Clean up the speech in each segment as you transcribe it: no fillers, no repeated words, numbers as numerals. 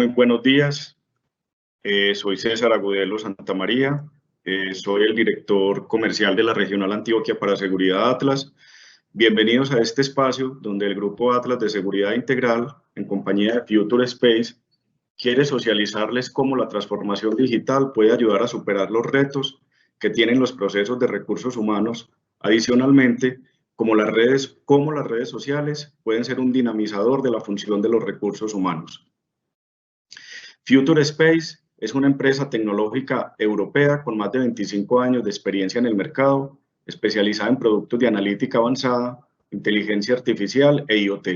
Muy buenos días. Soy César Agudelo Santamaría. Soy el director comercial de la Regional Antioquia para Seguridad Atlas. Bienvenidos a este espacio donde el Grupo Atlas de Seguridad Integral, en compañía de Future Space, quiere socializarles cómo la transformación digital puede ayudar a superar los retos que tienen los procesos de recursos humanos. Adicionalmente, cómo las redes sociales pueden ser un dinamizador de la función de los recursos humanos. Future Space es una empresa tecnológica europea con más de 25 años de experiencia en el mercado, especializada en productos de analítica avanzada, inteligencia artificial e IoT.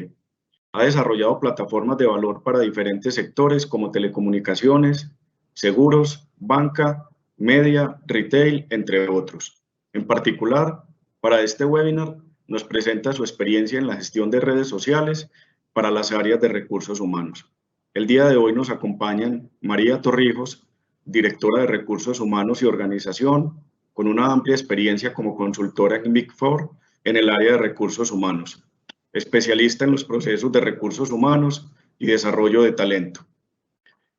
Ha desarrollado plataformas de valor para diferentes sectores como telecomunicaciones, seguros, banca, media, retail, entre otros. En particular, para este webinar nos presenta su experiencia en la gestión de redes sociales para las áreas de recursos humanos. El día de hoy nos acompañan María Torrijos, directora de Recursos Humanos y Organización, con una amplia experiencia como consultora en Big Four en el área de recursos humanos, especialista en los procesos de recursos humanos y desarrollo de talento.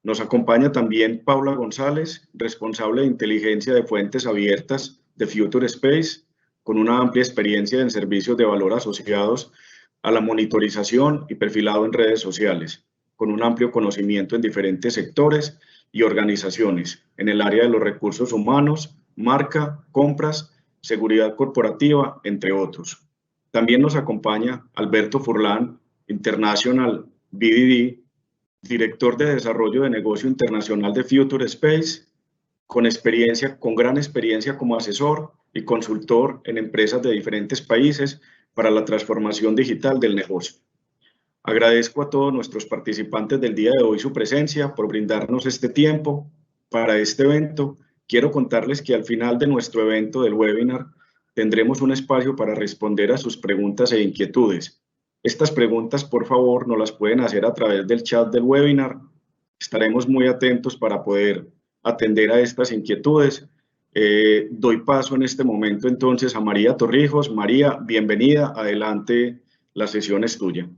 Nos acompaña también Paula González, responsable de inteligencia de fuentes abiertas de Future Space, con una amplia experiencia en servicios de valor asociados a la monitorización y perfilado en redes sociales, con un amplio conocimiento en diferentes sectores y organizaciones, en el área de los recursos humanos, marca, compras, seguridad corporativa, entre otros. También nos acompaña Alberto Furlan, International BDD, director de Desarrollo de Negocio Internacional de Future Space, con gran experiencia como asesor y consultor en empresas de diferentes países para la transformación digital del negocio. Agradezco a todos nuestros participantes del día de hoy su presencia, por brindarnos este tiempo para este evento. Quiero contarles que al final de nuestro evento del webinar tendremos un espacio para responder a sus preguntas e inquietudes. Estas preguntas, por favor, nos las pueden hacer a través del chat del webinar. Estaremos muy atentos para poder atender a estas inquietudes. Doy paso en este momento entonces a María Torrijos. María, bienvenida. Adelante, la sesión es tuya.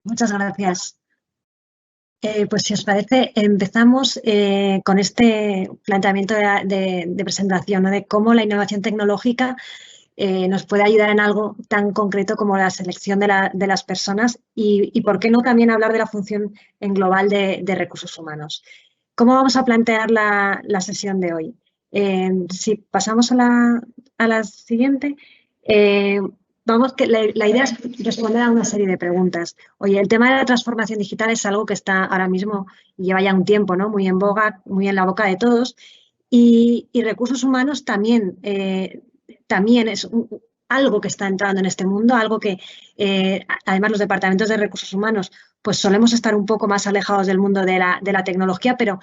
Muchas gracias. Pues si os parece, empezamos con este planteamiento de presentación, ¿no? De cómo la innovación tecnológica nos puede ayudar en algo tan concreto como la selección de las personas y por qué no también hablar de la función en global de recursos humanos. ¿Cómo vamos a plantear la sesión de hoy? Si pasamos a la siguiente, la idea es responder a una serie de preguntas. Oye, el tema de la transformación digital es algo que está ahora mismo, lleva ya un tiempo, ¿no? Muy en boga, muy en la boca de todos. Y recursos humanos también es algo que está entrando en este mundo, algo que además los departamentos de recursos humanos pues solemos estar un poco más alejados del mundo de la tecnología, pero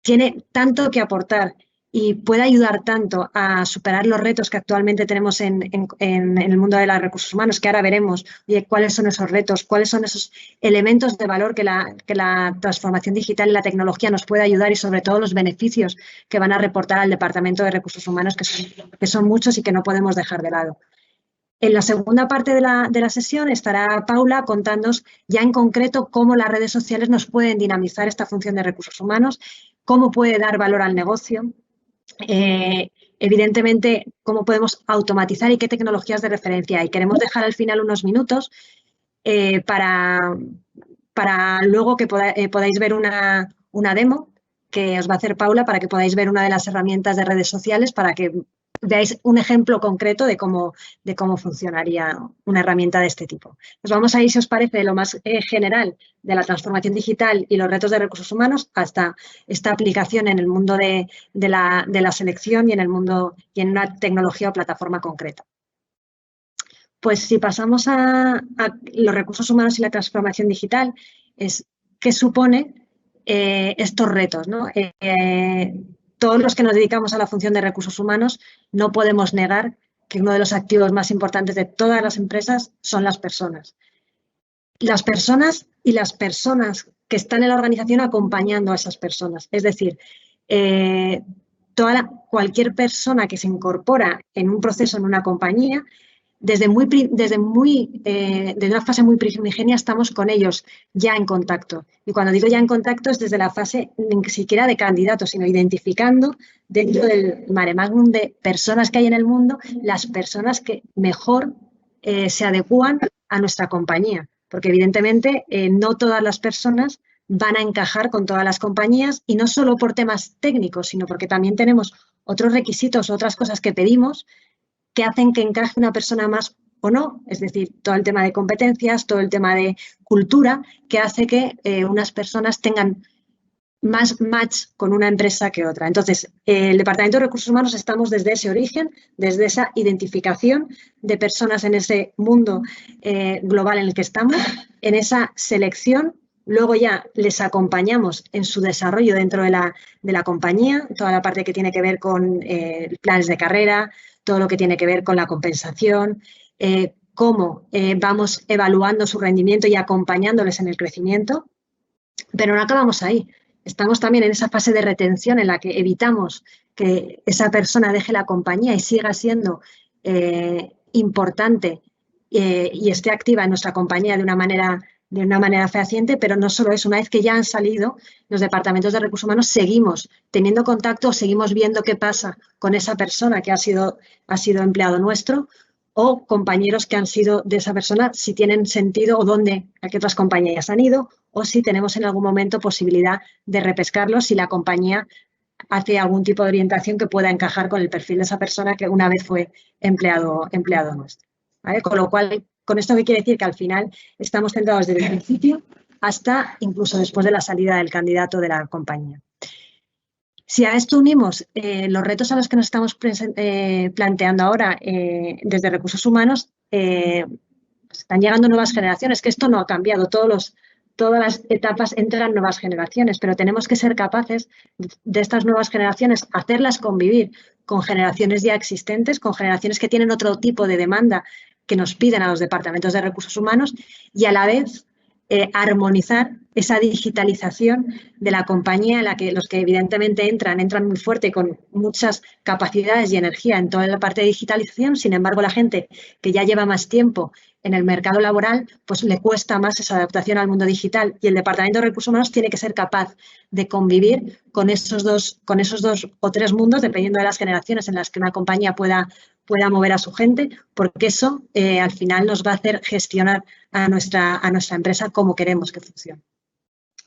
tiene tanto que aportar y puede ayudar tanto a superar los retos que actualmente tenemos en el mundo de los recursos humanos, que ahora veremos cuáles son esos retos, cuáles son esos elementos de valor que la transformación digital y la tecnología nos puede ayudar y sobre todo los beneficios que van a reportar al Departamento de Recursos Humanos, que son muchos y que no podemos dejar de lado. En la segunda parte de la sesión estará Paula contándonos ya en concreto cómo las redes sociales nos pueden dinamizar esta función de recursos humanos, cómo puede dar valor al negocio, evidentemente cómo podemos automatizar y qué tecnologías de referencia hay. Queremos dejar al final unos minutos para luego que podáis ver una demo que os va a hacer Paula para que podáis ver una de las herramientas de redes sociales para que veáis un ejemplo concreto de cómo funcionaría una herramienta de este tipo. Nos vamos a ir, si os parece, de lo más general de la transformación digital y los retos de recursos humanos hasta esta aplicación en el mundo de la selección y en una tecnología o plataforma concreta. Pues si pasamos a los recursos humanos y la transformación digital, ¿qué supone estos retos, ¿no? Todos los que nos dedicamos a la función de recursos humanos no podemos negar que uno de los activos más importantes de todas las empresas son las personas. Las personas y las personas que están en la organización acompañando a esas personas. Es decir, cualquier persona que se incorpora en un proceso en una compañía desde una fase muy primigenia estamos con ellos ya en contacto. Y cuando digo ya en contacto es desde la fase ni siquiera de candidatos, sino identificando dentro del mare magnum de personas que hay en el mundo, las personas que mejor se adecúan a nuestra compañía. Porque evidentemente no todas las personas van a encajar con todas las compañías y no solo por temas técnicos, sino porque también tenemos otros requisitos, otras cosas que pedimos que hacen que encaje una persona más o no, es decir, todo el tema de competencias, todo el tema de cultura, que hace que unas personas tengan más match con una empresa que otra. Entonces, el Departamento de Recursos Humanos estamos desde ese origen, desde esa identificación de personas en ese mundo global en el que estamos, en esa selección. Luego ya les acompañamos en su desarrollo dentro de la compañía, toda la parte que tiene que ver con planes de carrera, todo lo que tiene que ver con la compensación, cómo vamos evaluando su rendimiento y acompañándoles en el crecimiento. Pero no acabamos ahí. Estamos también en esa fase de retención en la que evitamos que esa persona deje la compañía y siga siendo importante y esté activa en nuestra compañía de una manera fehaciente, pero no solo eso, una vez que ya han salido los departamentos de recursos humanos, seguimos teniendo contacto, seguimos viendo qué pasa con esa persona que ha sido empleado nuestro o compañeros que han sido de esa persona, si tienen sentido o a qué otras compañías han ido o si tenemos en algún momento posibilidad de repescarlos si la compañía hace algún tipo de orientación que pueda encajar con el perfil de esa persona que una vez fue empleado nuestro. ¿Vale? Con lo cual, con esto que quiere decir que al final estamos centrados desde el principio hasta incluso después de la salida del candidato de la compañía. Si a esto unimos los retos a los que nos estamos planteando ahora desde recursos humanos, están llegando nuevas generaciones, que esto no ha cambiado, todas las etapas entran nuevas generaciones, pero tenemos que ser capaces de estas nuevas generaciones hacerlas convivir con generaciones ya existentes, con generaciones que tienen otro tipo de demanda que nos piden a los departamentos de recursos humanos y a la vez armonizar esa digitalización de la compañía en la que los que evidentemente entran muy fuerte con muchas capacidades y energía en toda la parte de digitalización, sin embargo la gente que ya lleva más tiempo en el mercado laboral pues le cuesta más esa adaptación al mundo digital y el Departamento de Recursos Humanos tiene que ser capaz de convivir con esos dos o tres mundos dependiendo de las generaciones en las que una compañía pueda mover a su gente, porque eso al final nos va a hacer gestionar a nuestra empresa como queremos que funcione.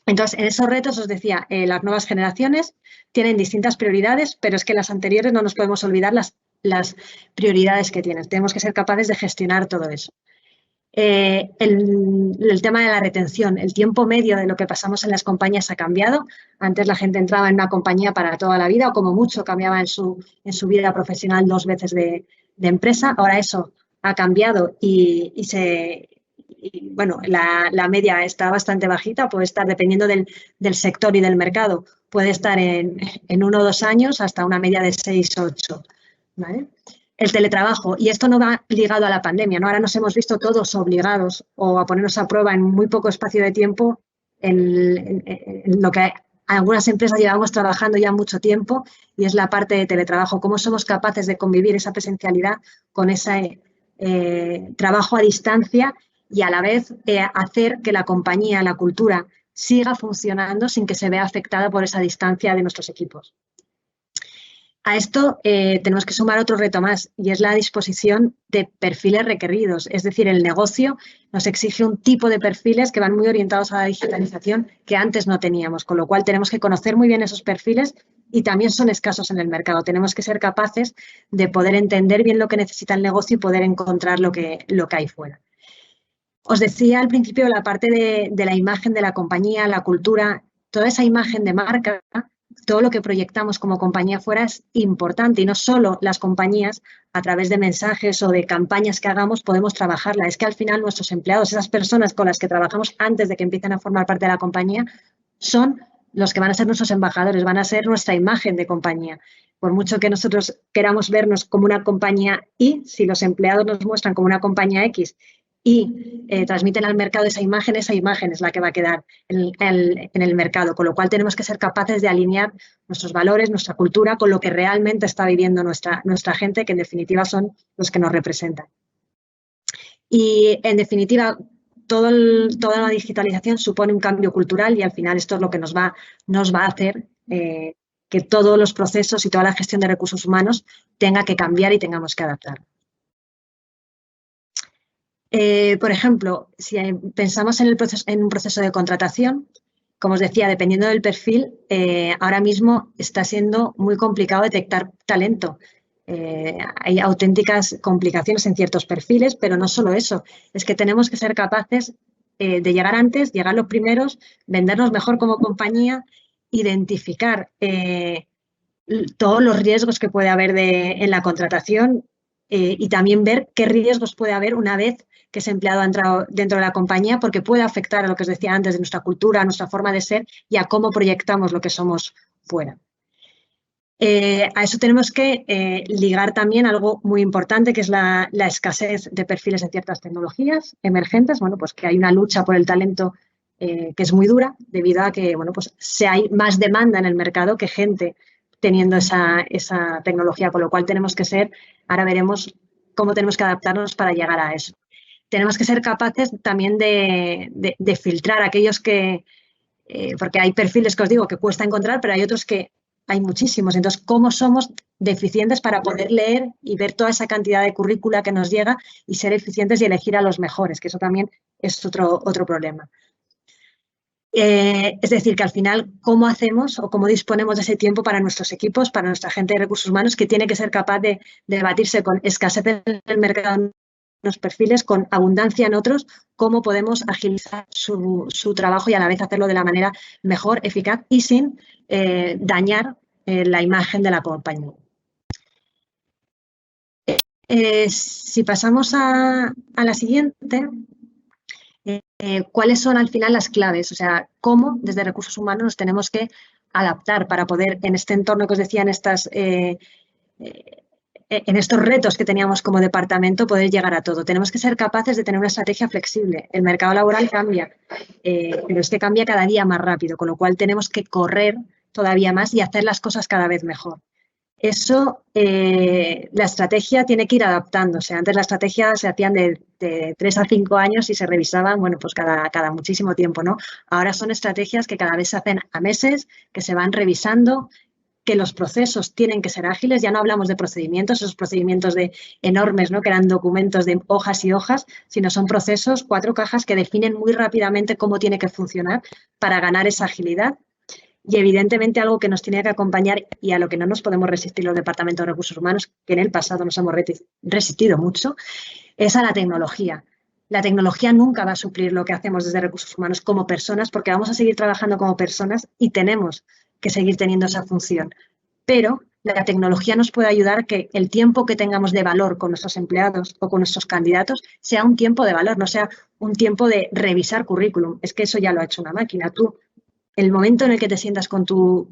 Entonces, en esos retos os decía, las nuevas generaciones tienen distintas prioridades, pero es que las anteriores no nos podemos olvidar las prioridades que tienen. Tenemos que ser capaces de gestionar todo eso. El tema de la retención, el tiempo medio de lo que pasamos en las compañías ha cambiado. Antes la gente entraba en una compañía para toda la vida o como mucho cambiaba en su vida profesional 2 veces de empresa. Ahora eso ha cambiado y bueno, la media está bastante bajita, puede estar dependiendo del sector y del mercado, puede estar en 1 o 2 años hasta una media de 6 o 8, ¿vale? El teletrabajo, y esto no va ligado a la pandemia, ¿no? Ahora nos hemos visto todos obligados o a ponernos a prueba en muy poco espacio de tiempo en lo que algunas empresas llevamos trabajando ya mucho tiempo y es la parte de teletrabajo, cómo somos capaces de convivir esa presencialidad con ese trabajo a distancia y a la vez hacer que la compañía, la cultura, siga funcionando sin que se vea afectada por esa distancia de nuestros equipos. A esto tenemos que sumar otro reto más y es la disposición de perfiles requeridos. Es decir, el negocio nos exige un tipo de perfiles que van muy orientados a la digitalización que antes no teníamos, con lo cual tenemos que conocer muy bien esos perfiles y también son escasos en el mercado. Tenemos que ser capaces de poder entender bien lo que necesita el negocio y poder encontrar lo que hay fuera. Os decía al principio la parte de la imagen de la compañía, la cultura, toda esa imagen de marca, todo lo que proyectamos como compañía fuera es importante y no solo las compañías a través de mensajes o de campañas que hagamos podemos trabajarla. Es que al final nuestros empleados, esas personas con las que trabajamos antes de que empiecen a formar parte de la compañía, son los que van a ser nuestros embajadores, van a ser nuestra imagen de compañía. Por mucho que nosotros queramos vernos como una compañía Y, si los empleados nos muestran como una compañía X y transmiten al mercado esa imagen es la que va a quedar en el mercado, con lo cual tenemos que ser capaces de alinear nuestros valores, nuestra cultura con lo que realmente está viviendo nuestra gente, que en definitiva son los que nos representan. Y, en definitiva, toda la digitalización supone un cambio cultural y al final esto es lo que nos va a hacer que todos los procesos y toda la gestión de recursos humanos tenga que cambiar y tengamos que adaptar. Por ejemplo, si pensamos en un proceso de contratación, como os decía, dependiendo del perfil, ahora mismo está siendo muy complicado detectar talento. Hay auténticas complicaciones en ciertos perfiles, pero no solo eso, es que tenemos que ser capaces de llegar antes, llegar los primeros, vendernos mejor como compañía, identificar todos los riesgos que puede haber en la contratación y también ver qué riesgos puede haber una vez que ese empleado ha entrado dentro de la compañía, porque puede afectar a lo que os decía antes de nuestra cultura, a nuestra forma de ser y a cómo proyectamos lo que somos fuera. A eso tenemos que ligar también algo muy importante, que es la escasez de perfiles en ciertas tecnologías emergentes. Bueno, pues que hay una lucha por el talento que es muy dura debido a que, bueno, pues hay más demanda en el mercado que gente teniendo esa tecnología, con lo cual tenemos que ser, ahora veremos cómo tenemos que adaptarnos para llegar a eso. Tenemos que ser capaces también de filtrar aquellos que, porque hay perfiles que os digo que cuesta encontrar, pero hay otros que hay muchísimos. Entonces, ¿cómo somos deficientes para poder leer y ver toda esa cantidad de currícula que nos llega y ser eficientes y elegir a los mejores? Que eso también es otro problema. Es decir, que al final, ¿cómo hacemos o cómo disponemos de ese tiempo para nuestros equipos, para nuestra gente de recursos humanos, que tiene que ser capaz de debatirse con escasez en el mercado en unos perfiles, con abundancia en otros, cómo podemos agilizar su trabajo y a la vez hacerlo de la manera mejor, eficaz y sin dañar la imagen de la compañía? Si pasamos a la siguiente, ¿cuáles son al final las claves? O sea, cómo desde recursos humanos nos tenemos que adaptar para poder, en este entorno que os decía, en estos retos que teníamos como departamento, poder llegar a todo. Tenemos que ser capaces de tener una estrategia flexible. El mercado laboral cambia, pero es que cambia cada día más rápido, con lo cual tenemos que correr todavía más y hacer las cosas cada vez mejor. Eso, la estrategia tiene que ir adaptándose. Antes la estrategia se hacían de 3 a 5 años y se revisaban, bueno, pues cada muchísimo tiempo, ¿no? Ahora son estrategias que cada vez se hacen a meses, que se van revisando, que los procesos tienen que ser ágiles. Ya no hablamos de procedimientos, esos procedimientos enormes, ¿no? Que eran documentos de hojas y hojas, sino son procesos, 4 cajas que definen muy rápidamente cómo tiene que funcionar para ganar esa agilidad. Y, evidentemente, algo que nos tiene que acompañar y a lo que no nos podemos resistir los departamentos de recursos humanos, que en el pasado nos hemos resistido mucho, es a la tecnología. La tecnología nunca va a suplir lo que hacemos desde recursos humanos como personas, porque vamos a seguir trabajando como personas y tenemos que seguir teniendo esa función. Pero la tecnología nos puede ayudar a que el tiempo que tengamos de valor con nuestros empleados o con nuestros candidatos sea un tiempo de valor, no sea un tiempo de revisar currículum. Es que eso ya lo ha hecho una máquina. Tú, el momento en el que te sientas con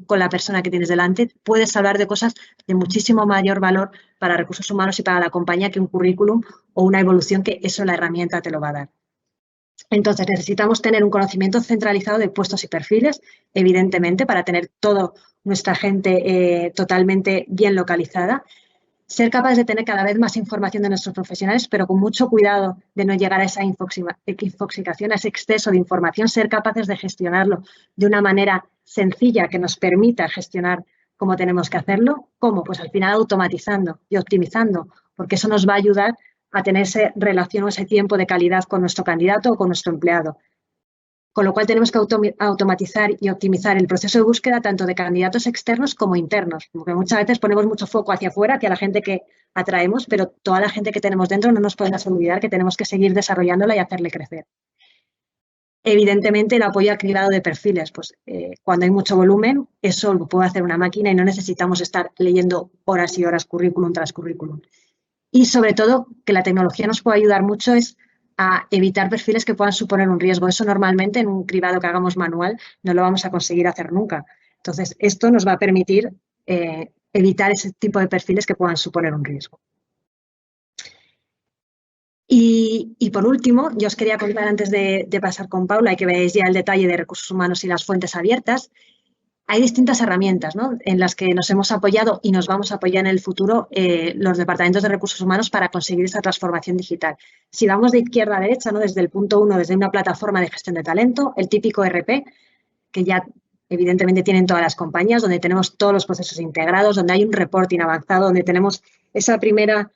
la persona que tienes delante, puedes hablar de cosas de muchísimo mayor valor para recursos humanos y para la compañía que un currículum o una evolución, que eso la herramienta te lo va a dar. Entonces, necesitamos tener un conocimiento centralizado de puestos y perfiles, evidentemente, para tener toda nuestra gente totalmente bien localizada. Ser capaces de tener cada vez más información de nuestros profesionales, pero con mucho cuidado de no llegar a esa infoxicación, a ese exceso de información, ser capaces de gestionarlo de una manera sencilla que nos permita gestionar cómo tenemos que hacerlo. ¿Cómo? Pues al final automatizando y optimizando, porque eso nos va a ayudar a tener esa relación o ese tiempo de calidad con nuestro candidato o con nuestro empleado. Con lo cual tenemos que automatizar y optimizar el proceso de búsqueda tanto de candidatos externos como internos, porque muchas veces ponemos mucho foco hacia afuera, hacia la gente que atraemos, pero toda la gente que tenemos dentro no nos podemos olvidar que tenemos que seguir desarrollándola y hacerle crecer. Evidentemente, el apoyo al cribado de perfiles, pues cuando hay mucho volumen, eso lo puede hacer una máquina y no necesitamos estar leyendo horas y horas currículum tras currículum. Y, sobre todo, que la tecnología nos puede ayudar mucho es a evitar perfiles que puedan suponer un riesgo. Eso normalmente en un cribado que hagamos manual no lo vamos a conseguir hacer nunca. Entonces, esto nos va a permitir evitar ese tipo de perfiles que puedan suponer un riesgo. Y por último, yo os quería contar antes de pasar con Paula y que veáis ya el detalle de recursos humanos y las fuentes abiertas, hay distintas herramientas, ¿no?, en las que nos hemos apoyado y nos vamos a apoyar en el futuro los departamentos de recursos humanos para conseguir esa transformación digital. Si vamos de izquierda a derecha, ¿no?, desde el punto 1, desde una plataforma de gestión de talento, el típico ERP, que ya evidentemente tienen todas las compañías, donde tenemos todos los procesos integrados, donde hay un reporting avanzado, donde tenemos esa primera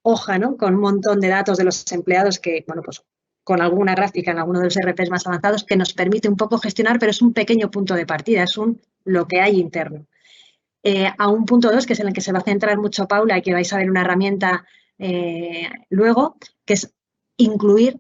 hoja, ¿no?, con un montón de datos de los empleados que, bueno, pues con alguna gráfica en alguno de los ERPs más avanzados que nos permite un poco gestionar, pero es un pequeño punto de partida, es lo que hay interno. A un punto 2, que es en el que se va a centrar mucho Paula y que vais a ver una herramienta luego, que es incluir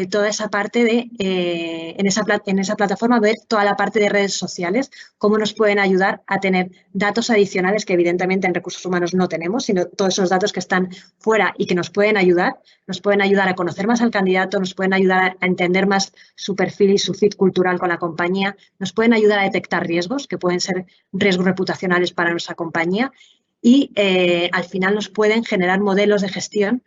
toda esa parte de, en esa plataforma, ver toda la parte de redes sociales, cómo nos pueden ayudar a tener datos adicionales que evidentemente en recursos humanos no tenemos, sino todos esos datos que están fuera y que nos pueden ayudar a conocer más al candidato, nos pueden ayudar a entender más su perfil y su fit cultural con la compañía, nos pueden ayudar a detectar riesgos, que pueden ser riesgos reputacionales para nuestra compañía, y al final nos pueden generar modelos de gestión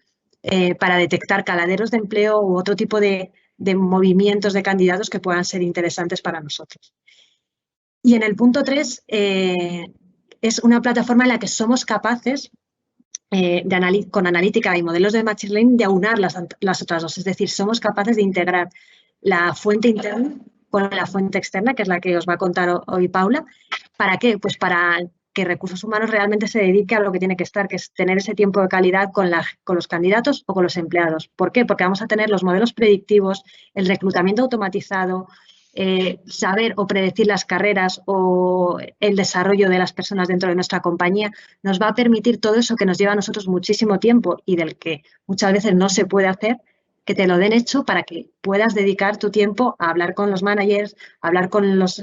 para detectar caladeros de empleo u otro tipo de movimientos de candidatos que puedan ser interesantes para nosotros. Y en el punto 3 es una plataforma en la que somos capaces, con analítica y modelos de machine learning, de aunar las otras dos. Es decir, somos capaces de integrar la fuente interna con la fuente externa, que es la que os va a contar hoy Paula. ¿Para qué? Pues para que recursos humanos realmente se dedique a lo que tiene que estar, que es tener ese tiempo de calidad con los candidatos o con los empleados. ¿Por qué? Porque vamos a tener los modelos predictivos, el reclutamiento automatizado, saber o predecir las carreras o el desarrollo de las personas dentro de nuestra compañía, nos va a permitir todo eso que nos lleva a nosotros muchísimo tiempo y del que muchas veces no se puede hacer, que te lo den hecho para que puedas dedicar tu tiempo a hablar con los managers, a hablar con los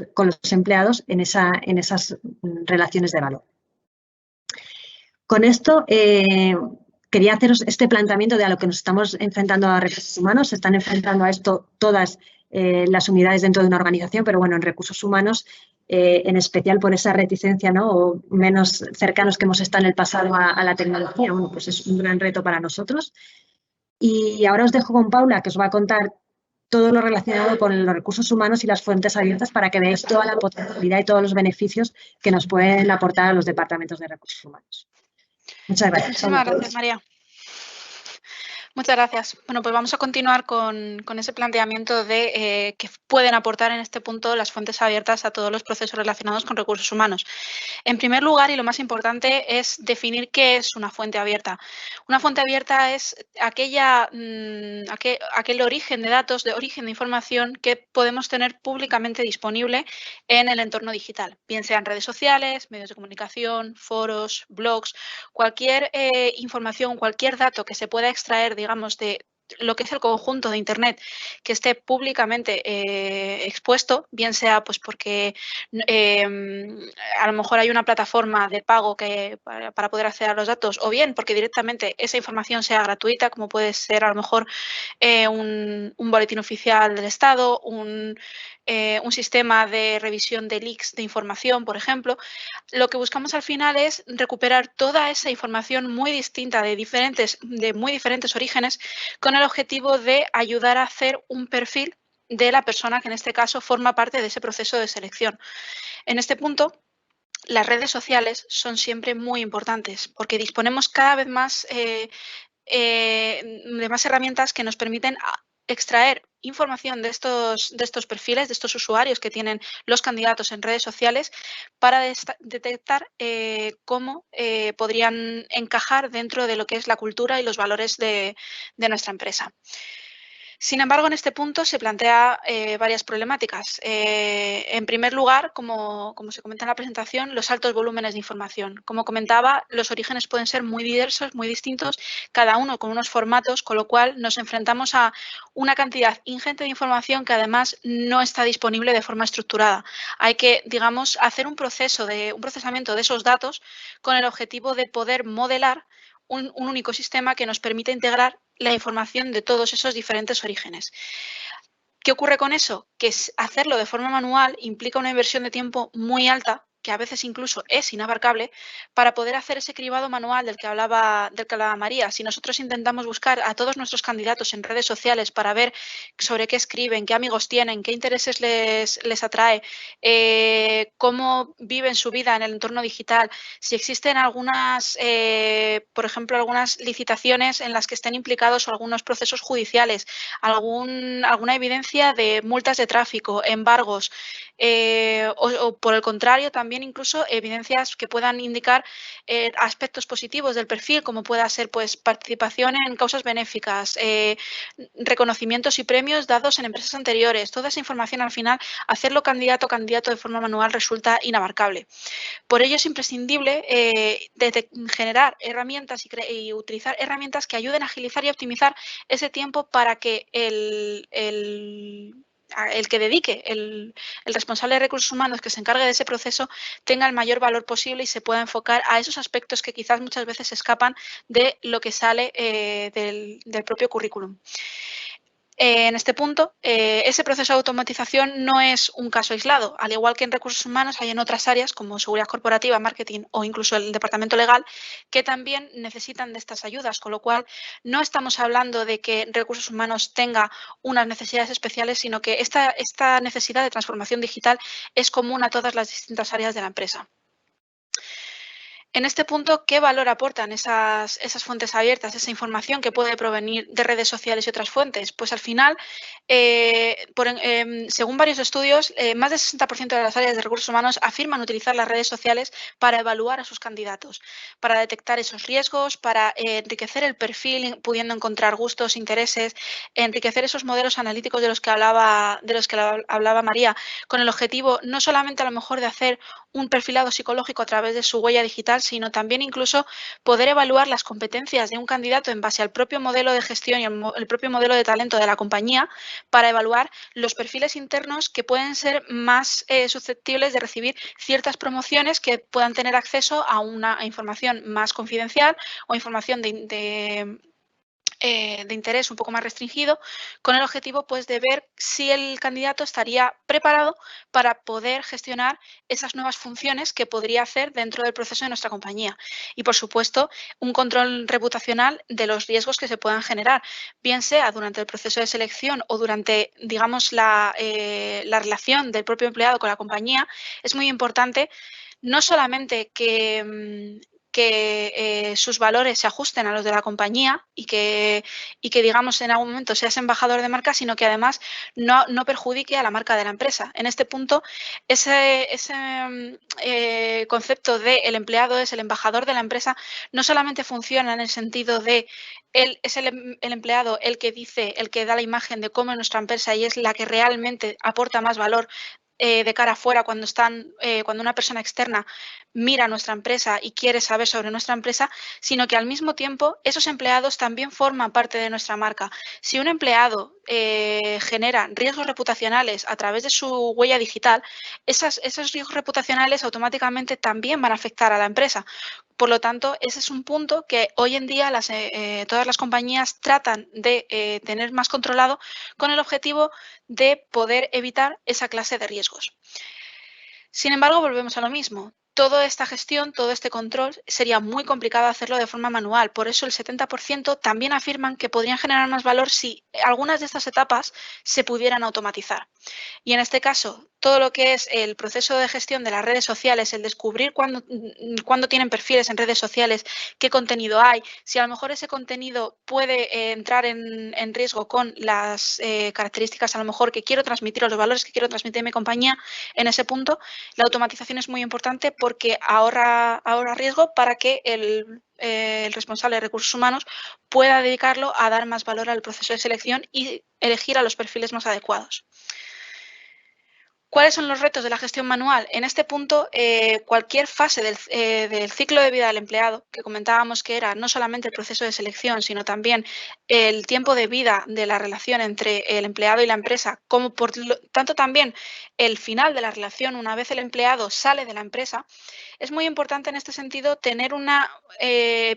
empleados en esas relaciones de valor. Con esto quería haceros este planteamiento de a lo que nos estamos enfrentando a recursos humanos. Se están enfrentando a esto todas las unidades dentro de una organización, pero bueno, en recursos humanos, en especial por esa reticencia, ¿no?, o menos cercanos que hemos estado en el pasado a la tecnología, bueno, pues es un gran reto para nosotros. Y ahora os dejo con Paula, que os va a contar todo lo relacionado con los recursos humanos y las fuentes abiertas para que veáis toda la potencialidad y todos los beneficios que nos pueden aportar a los departamentos de recursos humanos. Muchas gracias. Muchísimas gracias, María. Muchas gracias. Bueno, pues vamos a continuar con ese planteamiento de que pueden aportar en este punto las fuentes abiertas a todos los procesos relacionados con recursos humanos. En primer lugar, y lo más importante, es definir qué es una fuente abierta. Una fuente abierta es aquel origen de datos, de origen de información que podemos tener públicamente disponible en el entorno digital, bien sean redes sociales, medios de comunicación, foros, blogs, cualquier información, cualquier dato que se pueda extraer, digamos, de lo que es el conjunto de Internet que esté públicamente expuesto, bien sea pues porque a lo mejor hay una plataforma de pago para poder acceder a los datos, o bien porque directamente esa información sea gratuita, como puede ser a lo mejor un boletín oficial del Estado, un sistema de revisión de leaks de información, por ejemplo. Lo que buscamos al final es recuperar toda esa información muy distinta de muy diferentes orígenes, con el objetivo de ayudar a hacer un perfil de la persona que en este caso forma parte de ese proceso de selección. En este punto, las redes sociales son siempre muy importantes porque disponemos cada vez más de más herramientas que nos permiten extraer información de estos perfiles, de estos usuarios que tienen los candidatos en redes sociales, para detectar cómo podrían encajar dentro de lo que es la cultura y los valores de nuestra empresa. Sin embargo, en este punto se plantea varias problemáticas. En primer lugar, como se comenta en la presentación, los altos volúmenes de información. Como comentaba, los orígenes pueden ser muy diversos, muy distintos, cada uno con unos formatos, con lo cual nos enfrentamos a una cantidad ingente de información que además no está disponible de forma estructurada. Hay que, digamos, hacer un procesamiento de esos datos con el objetivo de poder modelar un único sistema que nos permita integrar la información de todos esos diferentes orígenes. ¿Qué ocurre con eso? Que hacerlo de forma manual implica una inversión de tiempo muy alta que a veces incluso es inabarcable, para poder hacer ese cribado manual del que hablaba María. Si nosotros intentamos buscar a todos nuestros candidatos en redes sociales para ver sobre qué escriben, qué amigos tienen, qué intereses les atrae, cómo viven su vida en el entorno digital, si existen algunas, por ejemplo, algunas licitaciones en las que estén implicados o algunos procesos judiciales, alguna evidencia de multas de tráfico, embargos, o por el contrario, también incluso evidencias que puedan indicar aspectos positivos del perfil, como pueda ser pues, participación en causas benéficas, reconocimientos y premios dados en empresas anteriores. Toda esa información, al final, hacerlo candidato a candidato de forma manual resulta inabarcable. Por ello es imprescindible generar herramientas y utilizar herramientas que ayuden a agilizar y optimizar ese tiempo para que el que dedique, el responsable de recursos humanos que se encargue de ese proceso, tenga el mayor valor posible y se pueda enfocar a esos aspectos que quizás muchas veces escapan de lo que sale del propio currículum. En este punto, ese proceso de automatización no es un caso aislado. Al igual que en recursos humanos, hay en otras áreas como seguridad corporativa, marketing o incluso el departamento legal que también necesitan de estas ayudas, con lo cual no estamos hablando de que recursos humanos tenga unas necesidades especiales, sino que esta necesidad de transformación digital es común a todas las distintas áreas de la empresa. En este punto, ¿qué valor aportan esas fuentes abiertas, esa información que puede provenir de redes sociales y otras fuentes? Pues al final, según varios estudios, más del 60% de las áreas de recursos humanos afirman utilizar las redes sociales para evaluar a sus candidatos, para detectar esos riesgos, para enriquecer el perfil, pudiendo encontrar gustos, intereses, enriquecer esos modelos analíticos de los que hablaba María, con el objetivo no solamente a lo mejor de hacer un perfilado psicológico a través de su huella digital, sino también incluso poder evaluar las competencias de un candidato en base al propio modelo de gestión y el propio modelo de talento de la compañía, para evaluar los perfiles internos que pueden ser más susceptibles de recibir ciertas promociones que puedan tener acceso a una información más confidencial o información de interés un poco más restringido, con el objetivo pues, de ver si el candidato estaría preparado para poder gestionar esas nuevas funciones que podría hacer dentro del proceso de nuestra compañía. Y, por supuesto, un control reputacional de los riesgos que se puedan generar, bien sea durante el proceso de selección o durante, digamos, la relación del propio empleado con la compañía. Es muy importante no solamente que sus valores se ajusten a los de la compañía y que digamos, en algún momento seas embajador de marca, sino que además no perjudique a la marca de la empresa. En este punto, ese concepto de el empleado es el embajador de la empresa no solamente funciona en el sentido de él es el empleado el que dice, el que da la imagen de cómo es nuestra empresa y es la que realmente aporta más valor de cara afuera cuando una persona externa mira nuestra empresa y quiere saber sobre nuestra empresa, sino que al mismo tiempo esos empleados también forman parte de nuestra marca. Si un empleado genera riesgos reputacionales a través de su huella digital, esos riesgos reputacionales automáticamente también van a afectar a la empresa. Por lo tanto, ese es un punto que hoy en día todas las compañías tratan de tener más controlado con el objetivo de poder evitar esa clase de riesgos. Sin embargo, volvemos a lo mismo. Toda esta gestión, todo este control, sería muy complicado hacerlo de forma manual. Por eso el 70% también afirman que podrían generar más valor si algunas de estas etapas se pudieran automatizar. Y en este caso, todo lo que es el proceso de gestión de las redes sociales, el descubrir cuándo tienen perfiles en redes sociales, qué contenido hay, si a lo mejor ese contenido puede entrar en riesgo con las características a lo mejor que quiero transmitir o los valores que quiero transmitir a mi compañía, en ese punto la automatización es muy importante porque ahorra riesgo para que el responsable de recursos humanos pueda dedicarlo a dar más valor al proceso de selección y elegir a los perfiles más adecuados. ¿Cuáles son los retos de la gestión manual? En este punto, cualquier fase del ciclo de vida del empleado, que comentábamos que era no solamente el proceso de selección, sino también el tiempo de vida de la relación entre el empleado y la empresa, como por tanto también el final de la relación una vez el empleado sale de la empresa, es muy importante en este sentido tener una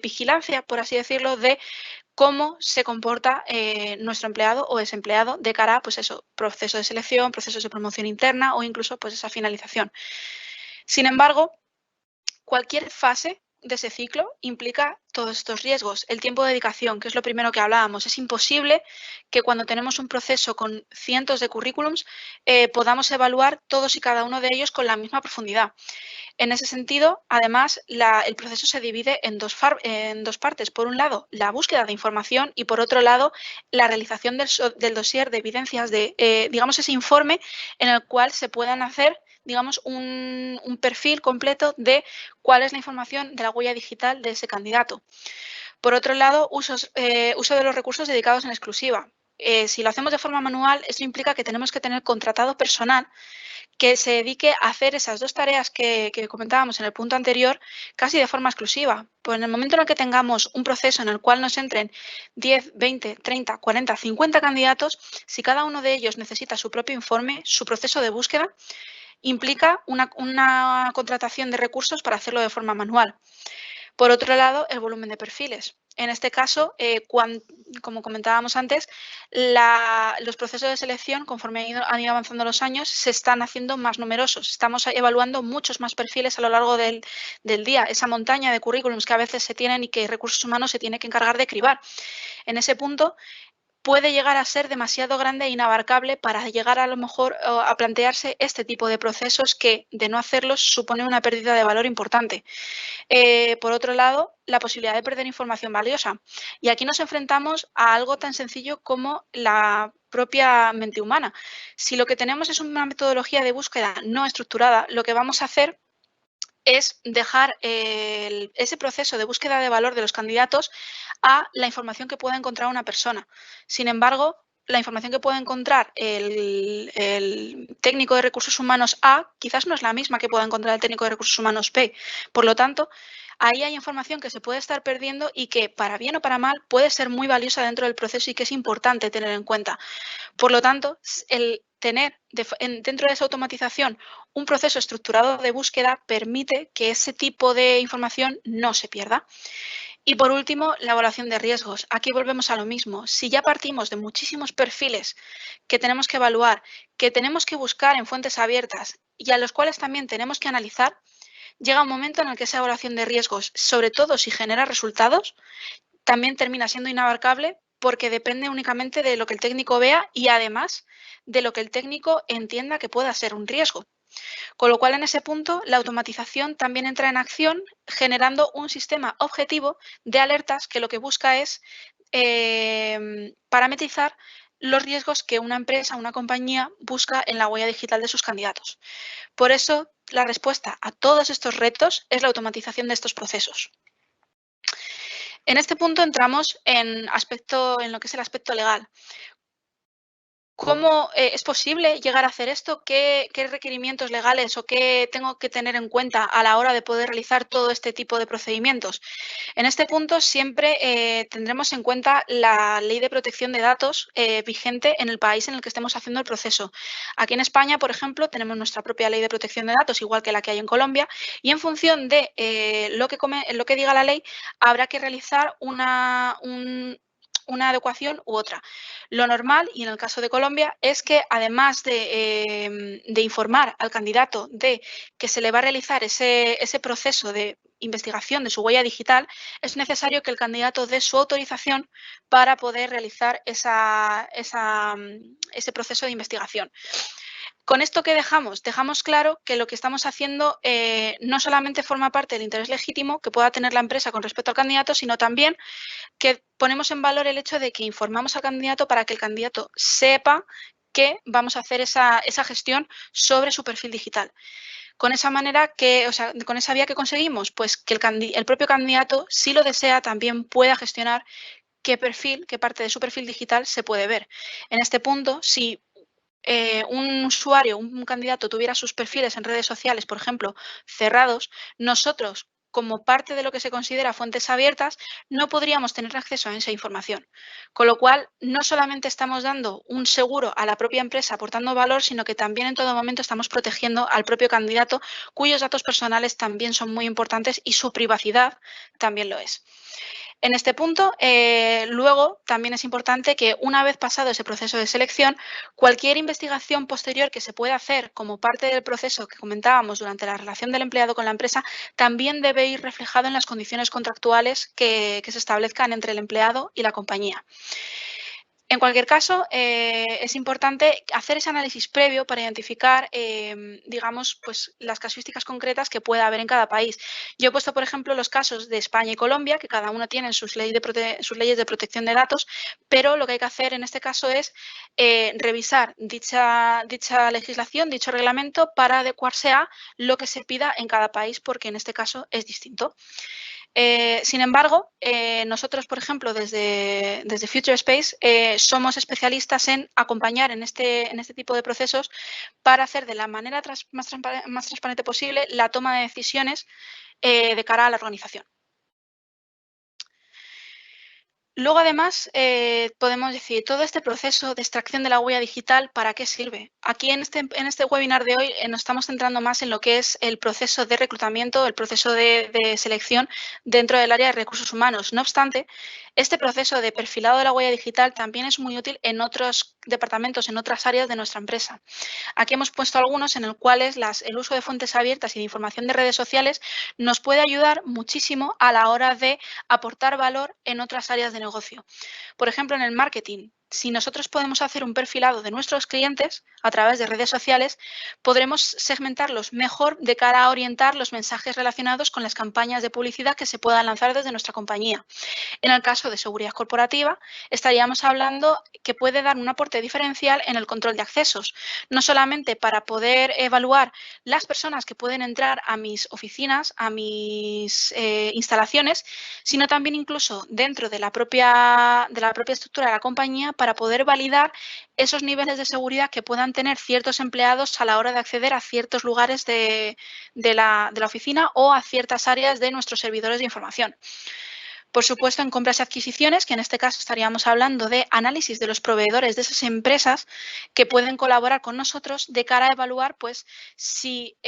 vigilancia, por así decirlo, de cómo se comporta nuestro empleado o desempleado de cara a pues eso, proceso de selección, procesos de promoción interna o incluso pues esa finalización. Sin embargo, cualquier fase de ese ciclo implica todos estos riesgos. El tiempo de dedicación, que es lo primero que hablábamos. Es imposible que cuando tenemos un proceso con cientos de currículums podamos evaluar todos y cada uno de ellos con la misma profundidad. En ese sentido, además, el proceso se divide en dos partes. Por un lado, la búsqueda de información y, por otro lado, la realización del dossier de evidencias, digamos, ese informe en el cual se puedan hacer, digamos, un perfil completo de cuál es la información de la huella digital de ese candidato. Por otro lado, uso de los recursos dedicados en exclusiva. Si lo hacemos de forma manual, eso implica que tenemos que tener contratado personal que se dedique a hacer esas dos tareas que comentábamos en el punto anterior casi de forma exclusiva. Pues en el momento en el que tengamos un proceso en el cual nos entren 10, 20, 30, 40, 50 candidatos, si cada uno de ellos necesita su propio informe, su proceso de búsqueda, implica una contratación de recursos para hacerlo de forma manual. Por otro lado, el volumen de perfiles. En este caso, como comentábamos antes, los procesos de selección, conforme han ido avanzando los años, se están haciendo más numerosos. Estamos evaluando muchos más perfiles a lo largo del día. Esa montaña de currículums que a veces se tienen y que Recursos Humanos se tiene que encargar de cribar. En ese punto, puede llegar a ser demasiado grande e inabarcable para llegar a lo mejor a plantearse este tipo de procesos que, de no hacerlos, supone una pérdida de valor importante. Por otro lado, la posibilidad de perder información valiosa. Y aquí nos enfrentamos a algo tan sencillo como la propia mente humana. Si lo que tenemos es una metodología de búsqueda no estructurada, lo que vamos a hacer es dejar ese proceso de búsqueda de valor de los candidatos a la información que pueda encontrar una persona. Sin embargo, la información que puede encontrar el técnico de recursos humanos A quizás no es la misma que pueda encontrar el técnico de recursos humanos B. Por lo tanto, ahí hay información que se puede estar perdiendo y que, para bien o para mal, puede ser muy valiosa dentro del proceso y que es importante tener en cuenta. Por lo tanto, el tener dentro de esa automatización un proceso estructurado de búsqueda permite que ese tipo de información no se pierda. Y por último, la evaluación de riesgos. Aquí volvemos a lo mismo. Si ya partimos de muchísimos perfiles que tenemos que evaluar, que tenemos que buscar en fuentes abiertas y a los cuales también tenemos que analizar, llega un momento en el que esa evaluación de riesgos, sobre todo si genera resultados, también termina siendo inabarcable porque depende únicamente de lo que el técnico vea y además de lo que el técnico entienda que pueda ser un riesgo. Con lo cual, en ese punto, la automatización también entra en acción generando un sistema objetivo de alertas que lo que busca es parametrizar los riesgos que una empresa, una compañía busca en la huella digital de sus candidatos. Por eso, la respuesta a todos estos retos es la automatización de estos procesos. En este punto entramos en lo que es el aspecto legal. ¿Cómo es posible llegar a hacer esto? ¿Qué requerimientos legales o qué tengo que tener en cuenta a la hora de poder realizar todo este tipo de procedimientos? En este punto siempre tendremos en cuenta la Ley de Protección de Datos vigente en el país en el que estemos haciendo el proceso. Aquí en España, por ejemplo, tenemos nuestra propia Ley de Protección de Datos, igual que la que hay en Colombia, y en función de lo que diga la ley, habrá que realizar una adecuación u otra. Lo normal, y en el caso de Colombia, es que además de informar al candidato de que se le va a realizar ese proceso de investigación de su huella digital, es necesario que el candidato dé su autorización para poder realizar ese proceso de investigación. ¿Con esto qué dejamos? Dejamos claro que lo que estamos haciendo no solamente forma parte del interés legítimo que pueda tener la empresa con respecto al candidato, sino también que ponemos en valor el hecho de que informamos al candidato para que el candidato sepa que vamos a hacer esa gestión sobre su perfil digital. Con esa manera, con esa vía que conseguimos, pues que el propio candidato, si lo desea, también pueda gestionar qué parte de su perfil digital se puede ver. En este punto, si un usuario, un candidato tuviera sus perfiles en redes sociales, por ejemplo, cerrados, nosotros, como parte de lo que se considera fuentes abiertas, no podríamos tener acceso a esa información. Con lo cual, no solamente estamos dando un seguro a la propia empresa aportando valor, sino que también en todo momento estamos protegiendo al propio candidato, cuyos datos personales también son muy importantes y su privacidad también lo es. En este punto, luego también es importante que una vez pasado ese proceso de selección, cualquier investigación posterior que se pueda hacer como parte del proceso que comentábamos durante la relación del empleado con la empresa, también debe ir reflejado en las condiciones contractuales que se establezcan entre el empleado y la compañía. En cualquier caso, es importante hacer ese análisis previo para identificar, digamos, pues, las casuísticas concretas que pueda haber en cada país. Yo he puesto, por ejemplo, los casos de España y Colombia, que cada uno tiene sus leyes de protección de datos, pero lo que hay que hacer en este caso es revisar dicha legislación, dicho reglamento, para adecuarse a lo que se pida en cada país, porque en este caso es distinto. Sin embargo, nosotros, por ejemplo, desde Future Space, somos especialistas en acompañar en este tipo de procesos para hacer de la manera más transparente posible la toma de decisiones de cara a la organización. Luego, además, podemos decir, todo este proceso de extracción de la huella digital, ¿para qué sirve? Aquí en este webinar de hoy nos estamos centrando más en lo que es el proceso de reclutamiento, el proceso de selección dentro del área de recursos humanos. No obstante, este proceso de perfilado de la huella digital también es muy útil en otros departamentos, en otras áreas de nuestra empresa. Aquí hemos puesto algunos en los cuales el uso de fuentes abiertas y de información de redes sociales nos puede ayudar muchísimo a la hora de aportar valor en otras áreas de negocio. Por ejemplo, en el marketing, si nosotros podemos hacer un perfilado de nuestros clientes a través de redes sociales, podremos segmentarlos mejor de cara a orientar los mensajes relacionados con las campañas de publicidad que se puedan lanzar desde nuestra compañía. En el caso de seguridad corporativa, estaríamos hablando que puede dar un aporte diferencial en el control de accesos, no solamente para poder evaluar las personas que pueden entrar a mis oficinas, a mis instalaciones, sino también incluso dentro de la propia estructura de la compañía para poder validar esos niveles de seguridad que puedan tener ciertos empleados a la hora de acceder a ciertos lugares de la oficina o a ciertas áreas de nuestros servidores de información. Por supuesto, en compras y adquisiciones, que en este caso estaríamos hablando de análisis de los proveedores de esas empresas que pueden colaborar con nosotros de cara a evaluar pues, si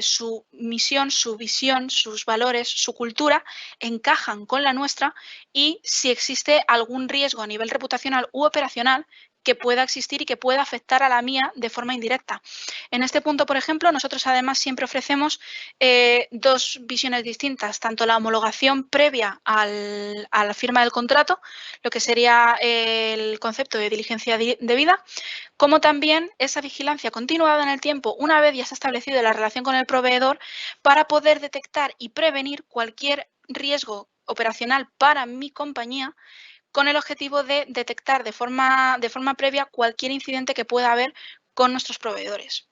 su misión, su visión, sus valores, su cultura encajan con la nuestra y si existe algún riesgo a nivel reputacional u operacional que pueda existir y que pueda afectar a la mía de forma indirecta. En este punto, por ejemplo, nosotros además siempre ofrecemos dos visiones distintas, tanto la homologación previa a la firma del contrato, lo que sería el concepto de diligencia debida, como también esa vigilancia continuada en el tiempo una vez ya se ha establecido la relación con el proveedor para poder detectar y prevenir cualquier riesgo operacional para mi compañía con el objetivo de detectar de forma previa cualquier incidente que pueda haber con nuestros proveedores.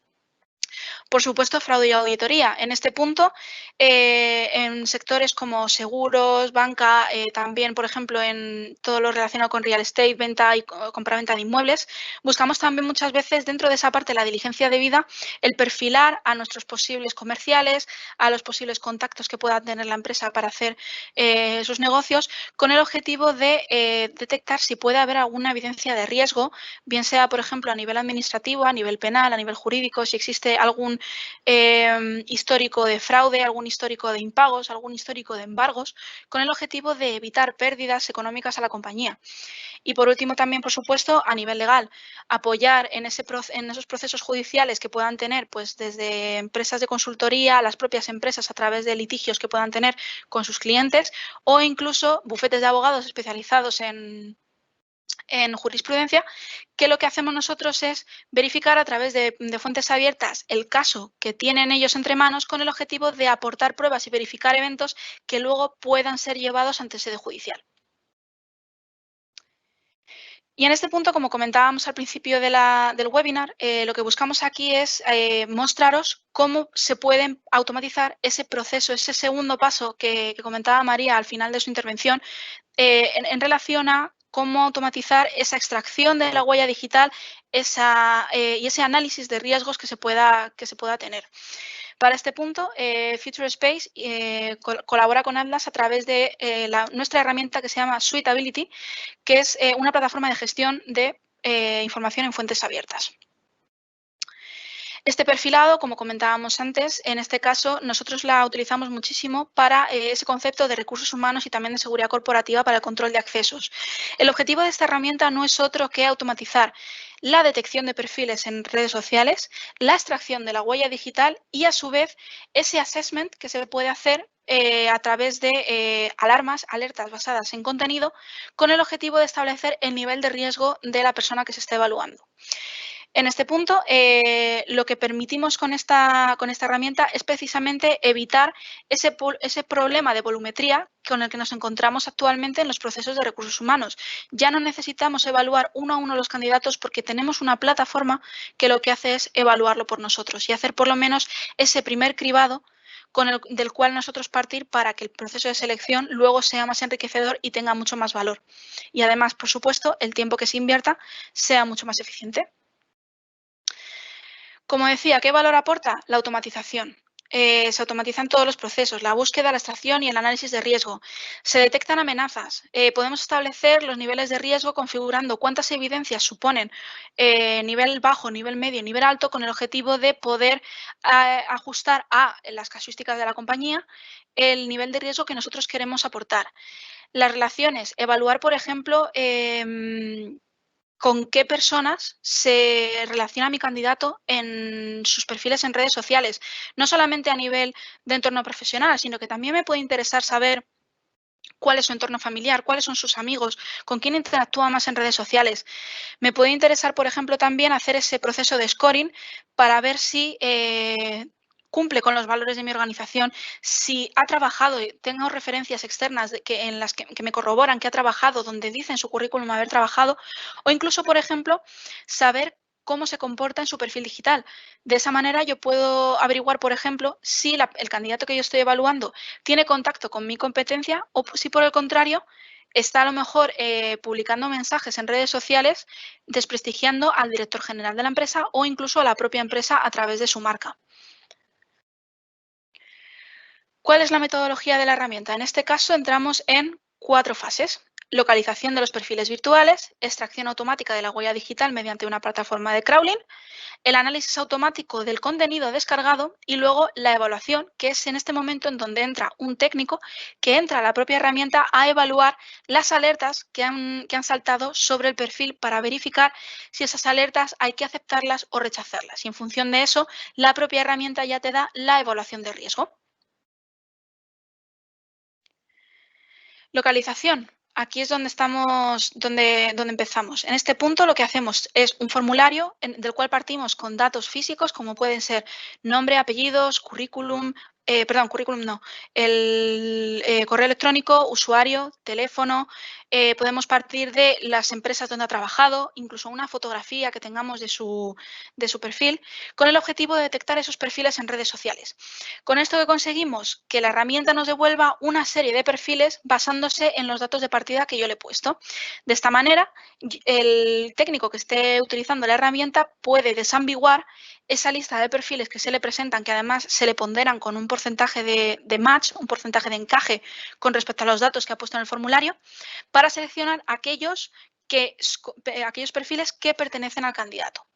Por supuesto, fraude y auditoría. En este punto, en sectores como seguros, banca, también, por ejemplo, en todo lo relacionado con real estate, venta y compraventa de inmuebles, buscamos también muchas veces dentro de esa parte de la diligencia debida el perfilar a nuestros posibles comerciales, a los posibles contactos que pueda tener la empresa para hacer sus negocios, con el objetivo de detectar si puede haber alguna evidencia de riesgo, bien sea, por ejemplo, a nivel administrativo, a nivel penal, a nivel jurídico, si existe algún histórico de fraude, algún histórico de impagos, algún histórico de embargos, con el objetivo de evitar pérdidas económicas a la compañía. Y por último, también, por supuesto, a nivel legal, apoyar en esos procesos judiciales que puedan tener, pues desde empresas de consultoría a las propias empresas a través de litigios que puedan tener con sus clientes o incluso bufetes de abogados especializados en jurisprudencia, que lo que hacemos nosotros es verificar a través de fuentes abiertas el caso que tienen ellos entre manos con el objetivo de aportar pruebas y verificar eventos que luego puedan ser llevados ante sede judicial. Y en este punto, como comentábamos al principio del webinar, lo que buscamos aquí es mostraros cómo se puede automatizar ese proceso, ese segundo paso que comentaba María al final de su intervención, en relación a cómo automatizar esa extracción de la huella digital y ese análisis de riesgos que se pueda tener. Para este punto, Future Space colabora con Atlas a través de nuestra herramienta que se llama Suitability, que es una plataforma de gestión de información en fuentes abiertas. Este perfilado, como comentábamos antes, en este caso nosotros la utilizamos muchísimo para ese concepto de recursos humanos y también de seguridad corporativa para el control de accesos. El objetivo de esta herramienta no es otro que automatizar la detección de perfiles en redes sociales, la extracción de la huella digital y, a su vez, ese assessment que se puede hacer a través de alertas basadas en contenido, con el objetivo de establecer el nivel de riesgo de la persona que se está evaluando. En este punto, lo que permitimos con esta herramienta es precisamente evitar ese problema de volumetría con el que nos encontramos actualmente en los procesos de recursos humanos. Ya no necesitamos evaluar uno a uno los candidatos porque tenemos una plataforma que lo que hace es evaluarlo por nosotros y hacer por lo menos ese primer cribado del cual nosotros partir para que el proceso de selección luego sea más enriquecedor y tenga mucho más valor. Y además, por supuesto, el tiempo que se invierta sea mucho más eficiente. Como decía, ¿qué valor aporta? La automatización. Se automatizan todos los procesos, la búsqueda, la extracción y el análisis de riesgo. Se detectan amenazas. Podemos establecer los niveles de riesgo configurando cuántas evidencias suponen nivel bajo, nivel medio, nivel alto, con el objetivo de poder ajustar a las casuísticas de la compañía el nivel de riesgo que nosotros queremos aportar. Las relaciones, evaluar, por ejemplo, con qué personas se relaciona mi candidato en sus perfiles en redes sociales, no solamente a nivel de entorno profesional, sino que también me puede interesar saber cuál es su entorno familiar, cuáles son sus amigos, con quién interactúa más en redes sociales. Me puede interesar, por ejemplo, también hacer ese proceso de scoring para ver si cumple con los valores de mi organización, si ha trabajado, tengo referencias externas en las que me corroboran que ha trabajado, donde dice en su currículum haber trabajado, o incluso, por ejemplo, saber cómo se comporta en su perfil digital. De esa manera yo puedo averiguar, por ejemplo, si el candidato que yo estoy evaluando tiene contacto con mi competencia o si, por el contrario, está a lo mejor publicando mensajes en redes sociales desprestigiando al director general de la empresa o incluso a la propia empresa a través de su marca. ¿Cuál es la metodología de la herramienta? En este caso entramos en 4 fases. Localización de los perfiles virtuales, extracción automática de la huella digital mediante una plataforma de crawling, el análisis automático del contenido descargado y luego la evaluación, que es en este momento en donde entra un técnico que entra a la propia herramienta a evaluar las alertas que han saltado sobre el perfil para verificar si esas alertas hay que aceptarlas o rechazarlas. Y en función de eso, la propia herramienta ya te da la evaluación de riesgo. Localización. Aquí es donde empezamos. En este punto lo que hacemos es un formulario del cual partimos con datos físicos como pueden ser nombre, apellidos, currículum, currículum no, el correo electrónico, usuario, teléfono. Podemos partir de las empresas donde ha trabajado, incluso una fotografía que tengamos de su perfil, con el objetivo de detectar esos perfiles en redes sociales. Con esto que conseguimos que la herramienta nos devuelva una serie de perfiles basándose en los datos de partida que yo le he puesto. De esta manera, el técnico que esté utilizando la herramienta puede desambiguar esa lista de perfiles que se le presentan, que además se le ponderan con un porcentaje de match, un porcentaje de encaje con respecto a los datos que ha puesto en el formulario, para seleccionar aquellos perfiles que pertenecen al candidato.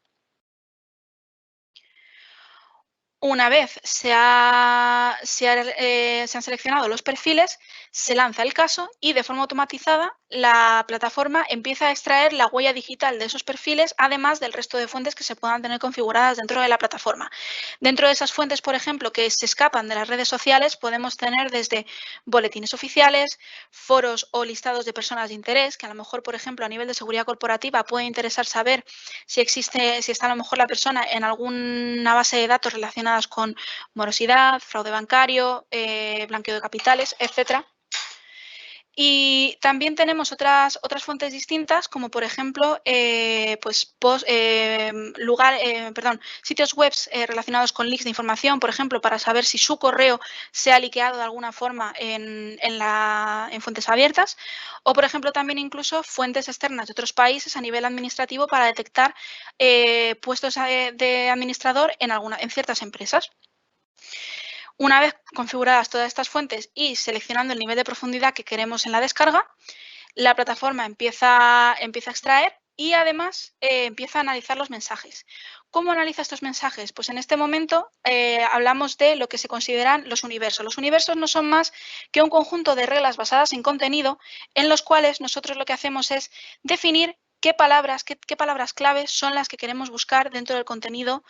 Una vez se han seleccionado los perfiles, se lanza el caso y de forma automatizada la plataforma empieza a extraer la huella digital de esos perfiles, además del resto de fuentes que se puedan tener configuradas dentro de la plataforma. Dentro de esas fuentes, por ejemplo, que se escapan de las redes sociales, podemos tener desde boletines oficiales, foros o listados de personas de interés, que a lo mejor, por ejemplo, a nivel de seguridad corporativa puede interesar saber si está a lo mejor la persona en alguna base de datos relacionada con morosidad, fraude bancario, blanqueo de capitales, etc. Y también tenemos otras fuentes distintas, como por ejemplo sitios web relacionados con leaks de información, por ejemplo, para saber si su correo se ha liqueado de alguna forma en fuentes abiertas, o por ejemplo también incluso fuentes externas de otros países a nivel administrativo para detectar puestos de administrador en ciertas empresas. Una vez configuradas todas estas fuentes y seleccionando el nivel de profundidad que queremos en la descarga, la plataforma empieza a extraer y además empieza a analizar los mensajes. ¿Cómo analiza estos mensajes? Pues en este momento hablamos de lo que se consideran los universos. Los universos no son más que un conjunto de reglas basadas en contenido en los cuales nosotros lo que hacemos es definir qué palabras clave son las que queremos buscar dentro del contenido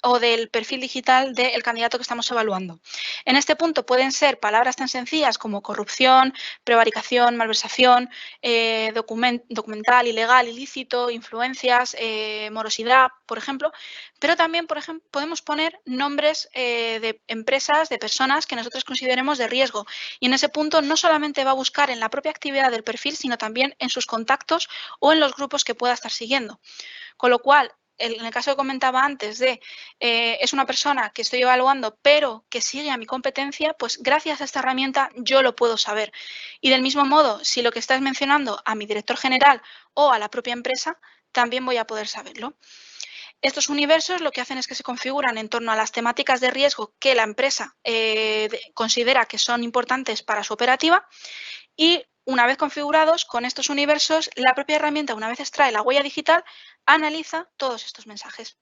o del perfil digital del candidato que estamos evaluando. En este punto pueden ser palabras tan sencillas como corrupción, prevaricación, malversación, documental, ilegal, ilícito, influencias, morosidad, por ejemplo, pero también, por ejemplo, podemos poner nombres de empresas, de personas que nosotros consideremos de riesgo. Y en ese punto no solamente va a buscar en la propia actividad del perfil, sino también en sus contactos o en los grupos que pueda estar siguiendo. Con lo cual, en el caso que comentaba antes de es una persona que estoy evaluando pero que sigue a mi competencia, pues gracias a esta herramienta yo lo puedo saber. Y del mismo modo, si lo que estás mencionando a mi director general o a la propia empresa, también voy a poder saberlo. Estos universos lo que hacen es que se configuran en torno a las temáticas de riesgo que la empresa considera que son importantes para su operativa y una vez configurados con estos universos, la propia herramienta, una vez extrae la huella digital, analiza todos estos mensajes.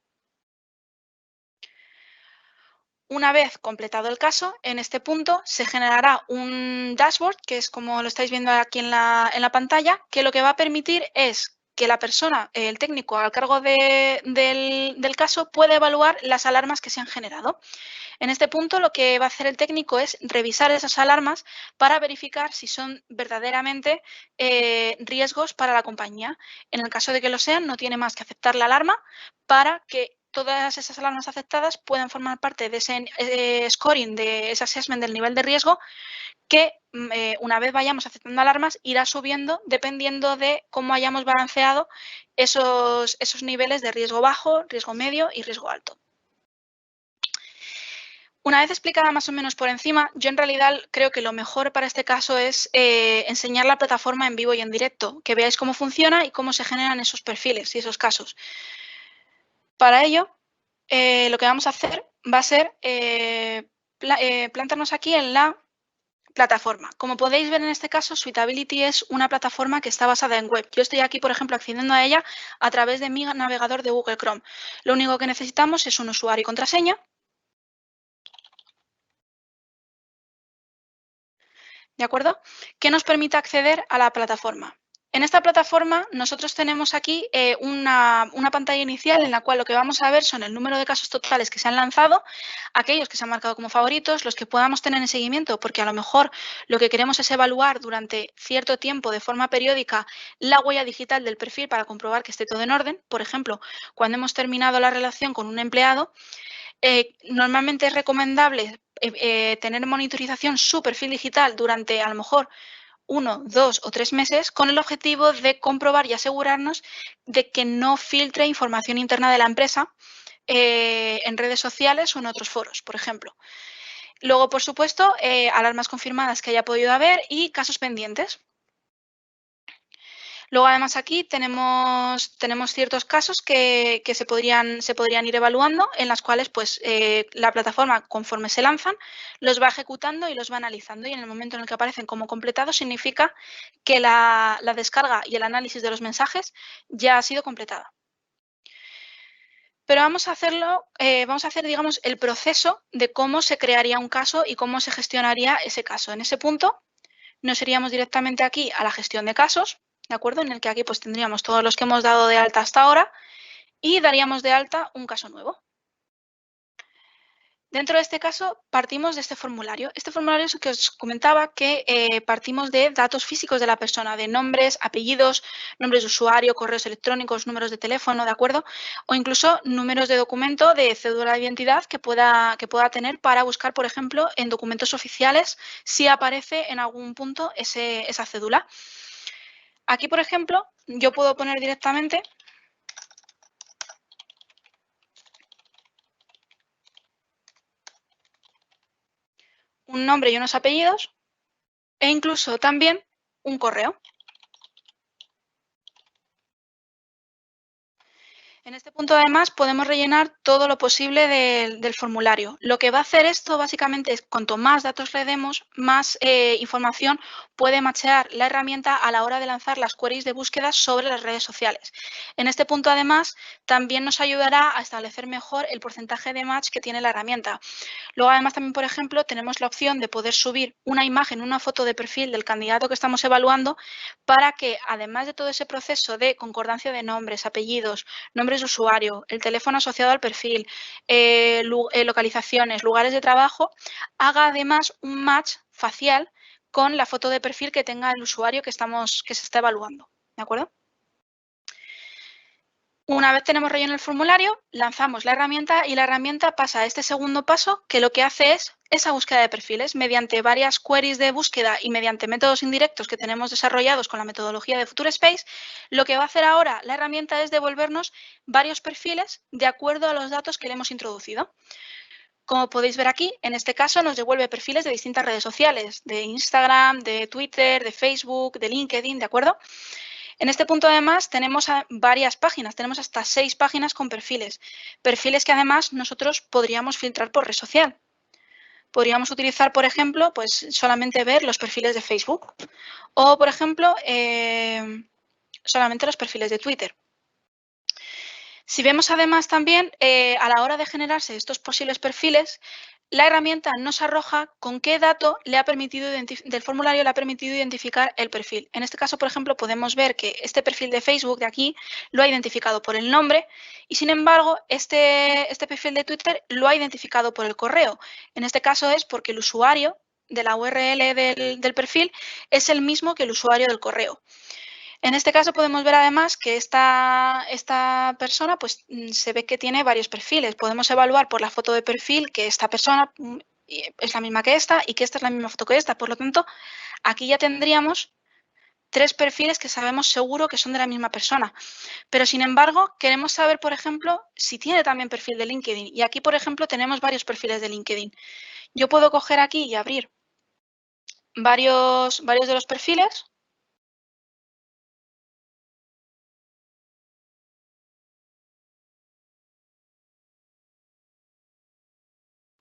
Una vez completado el caso, en este punto se generará un dashboard, que es como lo estáis viendo aquí en la pantalla, que lo que va a permitir es que la persona, el técnico al cargo del caso, pueda evaluar las alarmas que se han generado. En este punto, lo que va a hacer el técnico es revisar esas alarmas para verificar si son verdaderamente riesgos para la compañía. En el caso de que lo sean, no tiene más que aceptar la alarma para que todas esas alarmas aceptadas puedan formar parte de ese scoring, de ese assessment del nivel de riesgo que una vez vayamos aceptando alarmas irá subiendo dependiendo de cómo hayamos balanceado esos niveles de riesgo bajo, riesgo medio y riesgo alto. Una vez explicada más o menos por encima, yo en realidad creo que lo mejor para este caso es enseñar la plataforma en vivo y en directo, que veáis cómo funciona y cómo se generan esos perfiles y esos casos. Para ello, lo que vamos a hacer va a ser plantarnos aquí en la plataforma. Como podéis ver en este caso, Suitability es una plataforma que está basada en web. Yo estoy aquí, por ejemplo, accediendo a ella a través de mi navegador de Google Chrome. Lo único que necesitamos es un usuario y contraseña. ¿De acuerdo? Que nos permite acceder a la plataforma. En esta plataforma nosotros tenemos aquí una pantalla inicial en la cual lo que vamos a ver son el número de casos totales que se han lanzado, aquellos que se han marcado como favoritos, los que podamos tener en seguimiento, porque a lo mejor lo que queremos es evaluar durante cierto tiempo de forma periódica la huella digital del perfil para comprobar que esté todo en orden. Por ejemplo, cuando hemos terminado la relación con un empleado, normalmente es recomendable tener monitorización su perfil digital durante a lo mejor 1, 2 o 3 meses con el objetivo de comprobar y asegurarnos de que no filtre información interna de la empresa en redes sociales o en otros foros, por ejemplo. Luego, por supuesto, alarmas confirmadas que haya podido haber y casos pendientes. Luego, además, aquí tenemos ciertos casos que se podrían ir evaluando, en las cuales pues, la plataforma, conforme se lanzan, los va ejecutando y los va analizando. Y en el momento en el que aparecen como completados, significa que la descarga y el análisis de los mensajes ya ha sido completada. Pero vamos a hacer, digamos, el proceso de cómo se crearía un caso y cómo se gestionaría ese caso. En ese punto, nos iríamos directamente aquí a la gestión de casos, ¿de acuerdo? En el que aquí pues tendríamos todos los que hemos dado de alta hasta ahora y daríamos de alta un caso nuevo. Dentro de este caso, partimos de este formulario. Este formulario es el que os comentaba que partimos de datos físicos de la persona, de nombres, apellidos, nombres de usuario, correos electrónicos, números de teléfono, ¿de acuerdo? O incluso números de documento de cédula de identidad que pueda tener para buscar, por ejemplo, en documentos oficiales si aparece en algún punto esa cédula. Aquí, por ejemplo, yo puedo poner directamente un nombre y unos apellidos e incluso también un correo. En este punto, además, podemos rellenar todo lo posible del formulario. Lo que va a hacer esto, básicamente, es cuanto más datos le demos, más información puede machear la herramienta a la hora de lanzar las queries de búsqueda sobre las redes sociales. En este punto, además, también nos ayudará a establecer mejor el porcentaje de match que tiene la herramienta. Luego, además, también, por ejemplo, tenemos la opción de poder subir una imagen, una foto de perfil del candidato que estamos evaluando para que, además de todo ese proceso de concordancia de nombres, apellidos, nombres de usuario, el teléfono asociado al perfil, localizaciones, lugares de trabajo, haga además un match facial con la foto de perfil que tenga el usuario que se está evaluando. ¿De acuerdo? Una vez tenemos relleno el formulario, lanzamos la herramienta y la herramienta pasa a este segundo paso, que lo que hace es esa búsqueda de perfiles mediante varias queries de búsqueda y mediante métodos indirectos que tenemos desarrollados con la metodología de FutureSpace. Lo que va a hacer ahora la herramienta es devolvernos varios perfiles de acuerdo a los datos que le hemos introducido. Como podéis ver aquí, en este caso nos devuelve perfiles de distintas redes sociales, de Instagram, de Twitter, de Facebook, de LinkedIn, ¿de acuerdo? En este punto, además, tenemos varias páginas, tenemos hasta 6 páginas con perfiles. Perfiles que, además, nosotros podríamos filtrar por red social. Podríamos utilizar, por ejemplo, pues solamente ver los perfiles de Facebook o, por ejemplo, solamente los perfiles de Twitter. Si vemos, además, también, a la hora de generarse estos posibles perfiles, la herramienta nos arroja con qué dato del formulario le ha permitido identificar el perfil. En este caso, por ejemplo, podemos ver que este perfil de Facebook de aquí lo ha identificado por el nombre y, sin embargo, este perfil de Twitter lo ha identificado por el correo. En este caso es porque el usuario de la URL del perfil es el mismo que el usuario del correo. En este caso podemos ver además que esta persona pues, se ve que tiene varios perfiles. Podemos evaluar por la foto de perfil que esta persona es la misma que esta y que esta es la misma foto que esta. Por lo tanto, aquí ya tendríamos 3 perfiles que sabemos seguro que son de la misma persona. Pero, sin embargo, queremos saber, por ejemplo, si tiene también perfil de LinkedIn. Y aquí, por ejemplo, tenemos varios perfiles de LinkedIn. Yo puedo coger aquí y abrir varios de los perfiles.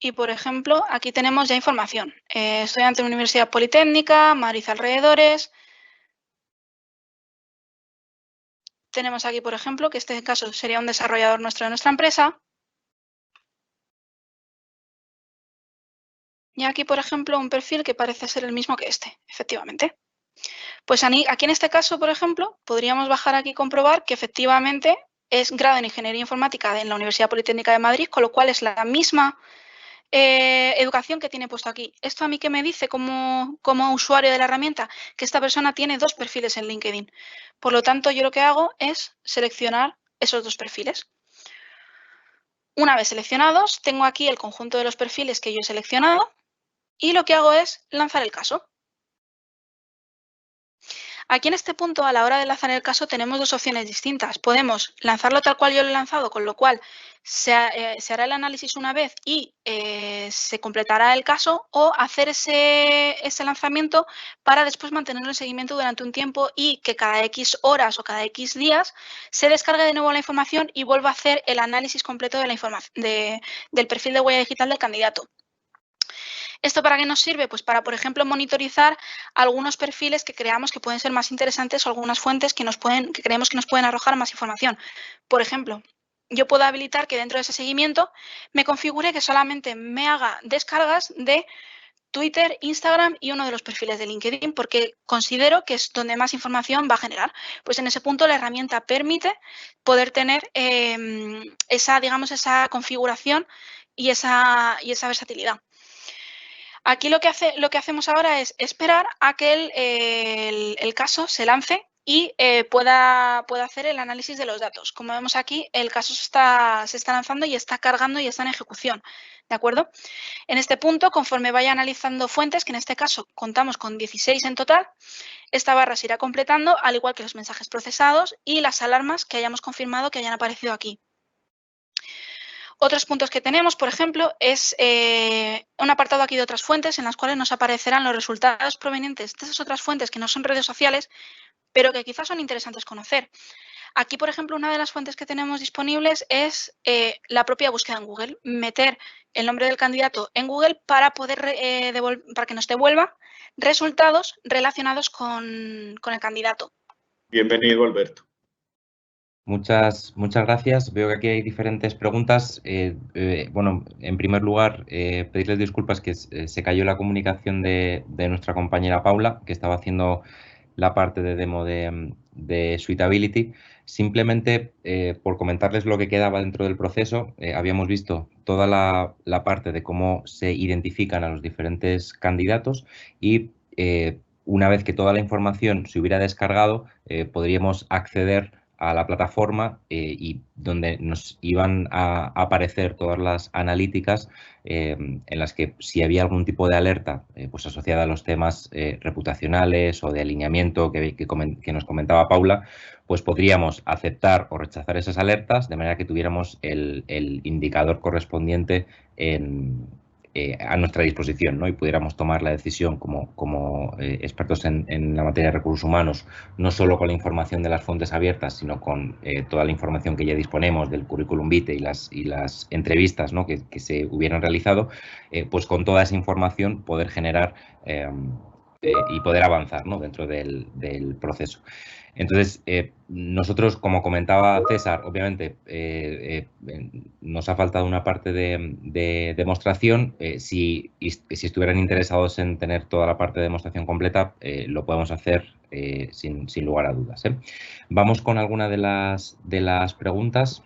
Y, por ejemplo, aquí tenemos ya información. Estudiante de Universidad Politécnica, Madrid alrededores. Tenemos aquí, por ejemplo, que este caso sería un desarrollador nuestro de nuestra empresa. Y aquí, por ejemplo, un perfil que parece ser el mismo que este, efectivamente. Pues aquí en este caso, por ejemplo, podríamos bajar aquí y comprobar que efectivamente es grado en Ingeniería Informática en la Universidad Politécnica de Madrid, con lo cual es la misma educación que tiene puesto aquí. ¿Esto a mí qué me dice como usuario de la herramienta? Que esta persona tiene 2 perfiles en LinkedIn. Por lo tanto, yo lo que hago es seleccionar esos 2 perfiles. Una vez seleccionados, tengo aquí el conjunto de los perfiles que yo he seleccionado y lo que hago es lanzar el caso. Aquí en este punto, a la hora de lanzar el caso, tenemos 2 opciones distintas. Podemos lanzarlo tal cual yo lo he lanzado, con lo cual se hará el análisis una vez y se completará el caso, o hacer ese lanzamiento para después mantenerlo en seguimiento durante un tiempo y que cada X horas o cada X días se descargue de nuevo la información y vuelva a hacer el análisis completo de la información del perfil de huella digital del candidato. ¿Esto para qué nos sirve? Pues para, por ejemplo, monitorizar algunos perfiles que creamos que pueden ser más interesantes o algunas fuentes que creemos que nos pueden arrojar más información. Por ejemplo, yo puedo habilitar que dentro de ese seguimiento me configure que solamente me haga descargas de Twitter, Instagram y uno de los perfiles de LinkedIn, porque considero que es donde más información va a generar. Pues en ese punto la herramienta permite poder tener esa configuración y esa versatilidad. Aquí lo que hacemos ahora es esperar a que el caso se lance y pueda hacer el análisis de los datos. Como vemos aquí, el caso se está lanzando y está cargando y está en ejecución. ¿De acuerdo? En este punto, conforme vaya analizando fuentes, que en este caso contamos con 16 en total, esta barra se irá completando, al igual que los mensajes procesados y las alarmas que hayamos confirmado que hayan aparecido aquí. Otros puntos que tenemos, por ejemplo, es un apartado aquí de otras fuentes en las cuales nos aparecerán los resultados provenientes de esas otras fuentes que no son redes sociales, pero que quizás son interesantes conocer. Aquí, por ejemplo, una de las fuentes que tenemos disponibles es la propia búsqueda en Google. Meter el nombre del candidato en Google para poder para que nos devuelva resultados relacionados con el candidato. Bienvenido, Alberto. Muchas gracias. Veo que aquí hay diferentes preguntas. Bueno, en primer lugar, pedirles disculpas que se cayó la comunicación de nuestra compañera Paula, que estaba haciendo la parte de demo de Suitability. Simplemente por comentarles lo que quedaba dentro del proceso, habíamos visto toda la parte de cómo se identifican a los diferentes candidatos y una vez que toda la información se hubiera descargado, podríamos acceder a la plataforma y donde nos iban a aparecer todas las analíticas en las que si había algún tipo de alerta pues asociada a los temas reputacionales o de alineamiento que nos comentaba Paula, pues podríamos aceptar o rechazar esas alertas de manera que tuviéramos el indicador correspondiente a nuestra disposición, ¿no? Y pudiéramos tomar la decisión como expertos en la materia de recursos humanos, no solo con la información de las fuentes abiertas, sino con toda la información que ya disponemos del currículum vitae y las entrevistas, ¿no? que se hubieran realizado, pues con toda esa información poder generar y poder avanzar, ¿no? Dentro del proceso. Entonces, nosotros, como comentaba César, obviamente nos ha faltado una parte de demostración. Si estuvieran interesados en tener toda la parte de demostración completa, lo podemos hacer sin lugar a dudas. Vamos con alguna de las preguntas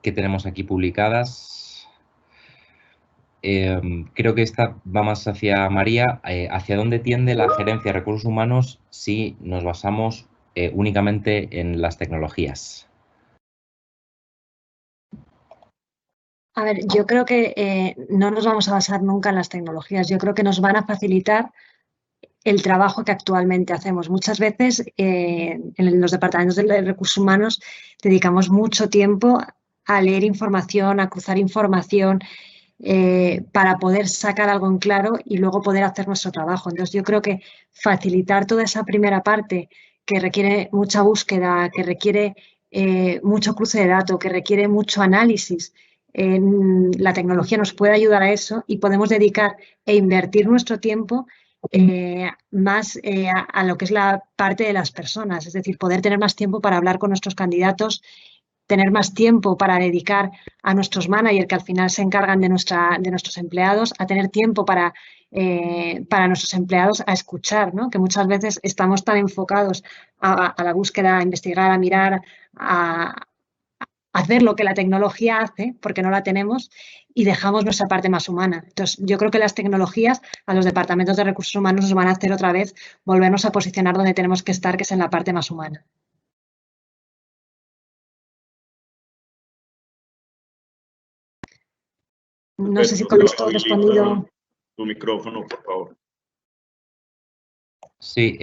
que tenemos aquí publicadas. Creo que esta va más hacia María. ¿Hacia dónde tiende la gerencia de recursos humanos si nos basamos únicamente en las tecnologías? A ver, yo creo que no nos vamos a basar nunca en las tecnologías. Yo creo que nos van a facilitar el trabajo que actualmente hacemos. Muchas veces en los departamentos de recursos humanos dedicamos mucho tiempo a leer información, a cruzar información, para poder sacar algo en claro y luego poder hacer nuestro trabajo. Entonces, yo creo que facilitar toda esa primera parte que requiere mucha búsqueda, que requiere mucho cruce de datos, que requiere mucho análisis, la tecnología nos puede ayudar a eso y podemos dedicar e invertir nuestro tiempo más a lo que es la parte de las personas, es decir, poder tener más tiempo para hablar con nuestros candidatos, tener más tiempo para dedicar a nuestros managers, que al final se encargan de nuestros empleados, a tener tiempo para nuestros empleados a escuchar, ¿no? Que muchas veces estamos tan enfocados a la búsqueda, a investigar, a mirar, a hacer lo que la tecnología hace, porque no la tenemos, y dejamos nuestra parte más humana. Entonces, yo creo que las tecnologías a los departamentos de recursos humanos nos van a hacer otra vez volvernos a posicionar donde tenemos que estar, que es en la parte más humana. No sé si con esto he respondido. Tu micrófono, por favor. Sí,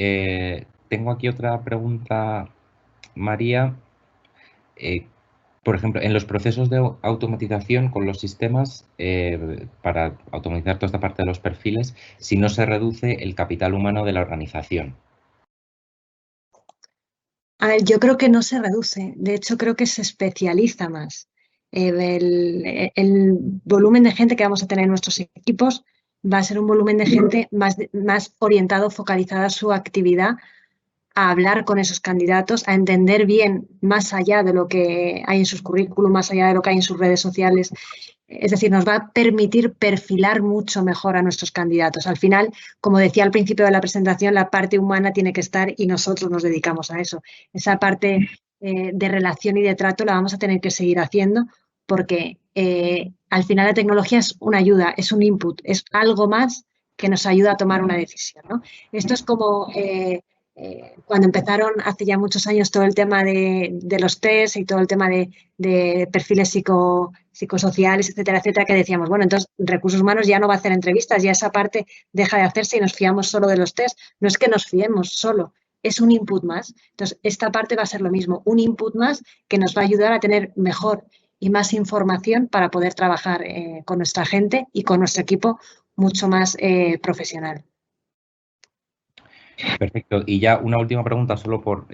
tengo aquí otra pregunta, María. Por ejemplo, en los procesos de automatización con los sistemas, para automatizar toda esta parte de los perfiles, si no se reduce el capital humano de la organización. A ver, yo creo que no se reduce, de hecho creo que se especializa más. El volumen de gente que vamos a tener en nuestros equipos va a ser un volumen de gente más orientado, focalizada a su actividad, a hablar con esos candidatos, a entender bien más allá de lo que hay en sus currículum, más allá de lo que hay en sus redes sociales. Es decir, nos va a permitir perfilar mucho mejor a nuestros candidatos. Al final, como decía al principio de la presentación, la parte humana tiene que estar y nosotros nos dedicamos a eso. Esa parte de relación y de trato la vamos a tener que seguir haciendo porque al final la tecnología es una ayuda, es un input, es algo más que nos ayuda a tomar una decisión, ¿no? Esto es como cuando empezaron hace ya muchos años todo el tema de los test y todo el tema de perfiles psicosociales, etcétera, etcétera, que decíamos, bueno, entonces recursos humanos ya no va a hacer entrevistas, ya esa parte deja de hacerse y nos fiamos solo de los test. No es que nos fiemos solo, es un input más. Entonces, esta parte va a ser lo mismo, un input más que nos va a ayudar a tener mejor y más información para poder trabajar con nuestra gente y con nuestro equipo mucho más profesional. Perfecto. Y ya una última pregunta, solo por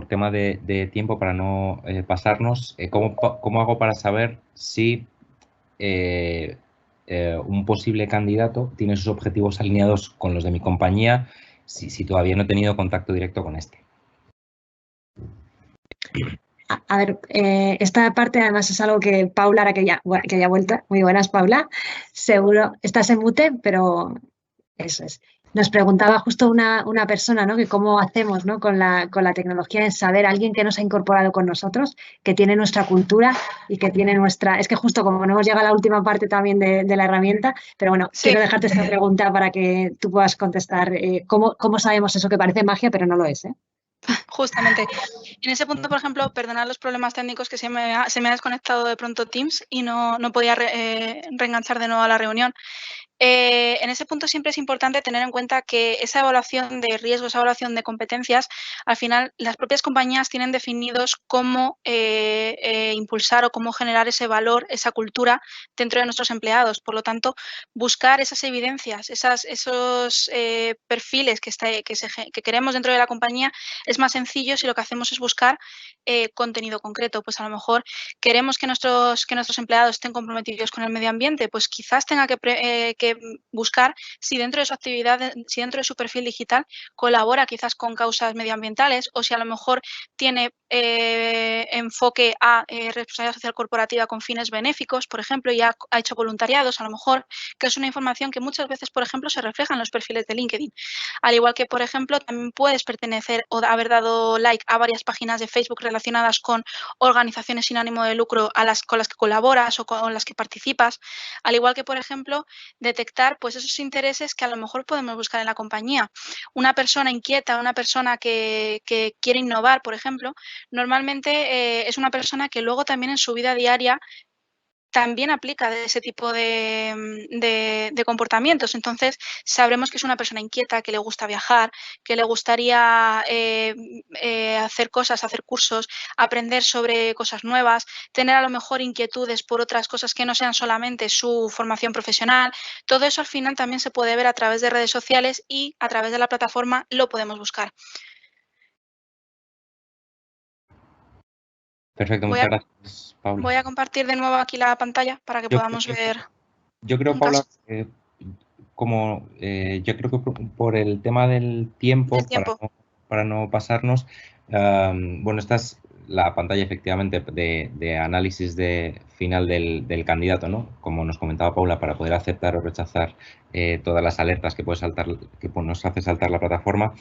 tema de tiempo, para no pasarnos. ¿Cómo hago para saber si un posible candidato tiene sus objetivos alineados con los de mi compañía, si todavía no he tenido contacto directo con este? A ver, esta parte además es algo que Paula, ahora que ya ha vuelto, muy buenas Paula, seguro, estás en mute, pero eso es. Nos preguntaba justo una persona, ¿no? Que cómo hacemos, ¿no? con la tecnología en saber alguien que nos ha incorporado con nosotros, que tiene nuestra cultura y que tiene nuestra... Es que justo como no hemos llegado a la última parte también de la herramienta, pero bueno, Sí. quiero dejarte esta pregunta para que tú puedas contestar cómo sabemos eso que parece magia, pero no lo es, ¿eh? Justamente. En ese punto, por ejemplo, perdonad los problemas técnicos que se me ha desconectado de pronto Teams y no podía reenganchar de nuevo a la reunión. En ese punto siempre es importante tener en cuenta que esa evaluación de riesgos, esa evaluación de competencias, al final las propias compañías tienen definidos cómo impulsar o cómo generar ese valor, esa cultura dentro de nuestros empleados. Por lo tanto, buscar esas evidencias, esos perfiles que queremos dentro de la compañía es más sencillo si lo que hacemos es buscar contenido concreto. Pues a lo mejor queremos que nuestros empleados estén comprometidos con el medio ambiente, pues quizás tenga que buscar si dentro de su actividad, si dentro de su perfil digital colabora quizás con causas medioambientales, o si a lo mejor tiene enfoque a responsabilidad social corporativa con fines benéficos, por ejemplo, y ha hecho voluntariados, a lo mejor, que es una información que muchas veces, por ejemplo, se refleja en los perfiles de LinkedIn. Al igual que, por ejemplo, también puedes pertenecer o haber dado like a varias páginas de Facebook relacionadas con organizaciones sin ánimo de lucro con las que colaboras o con las que participas. Al igual que, por ejemplo, detectar pues esos intereses que a lo mejor podemos buscar en la compañía. Una persona inquieta, una persona que quiere innovar, por ejemplo, normalmente es una persona que luego también en su vida diaria también aplica de ese tipo de comportamientos. Entonces, sabremos que es una persona inquieta, que le gusta viajar, que le gustaría hacer cosas, hacer cursos, aprender sobre cosas nuevas, tener a lo mejor inquietudes por otras cosas que no sean solamente su formación profesional. Todo eso al final también se puede ver a través de redes sociales y a través de la plataforma lo podemos buscar. Perfecto, muchas gracias, Paula. Voy a compartir de nuevo aquí la pantalla para que podamos ver. Yo creo, Paula, yo creo que por el tema del tiempo, para no pasarnos, bueno, esta es la pantalla efectivamente de análisis final del candidato, ¿no? Como nos comentaba Paula, para poder aceptar o rechazar todas las alertas que nos hace saltar la plataforma.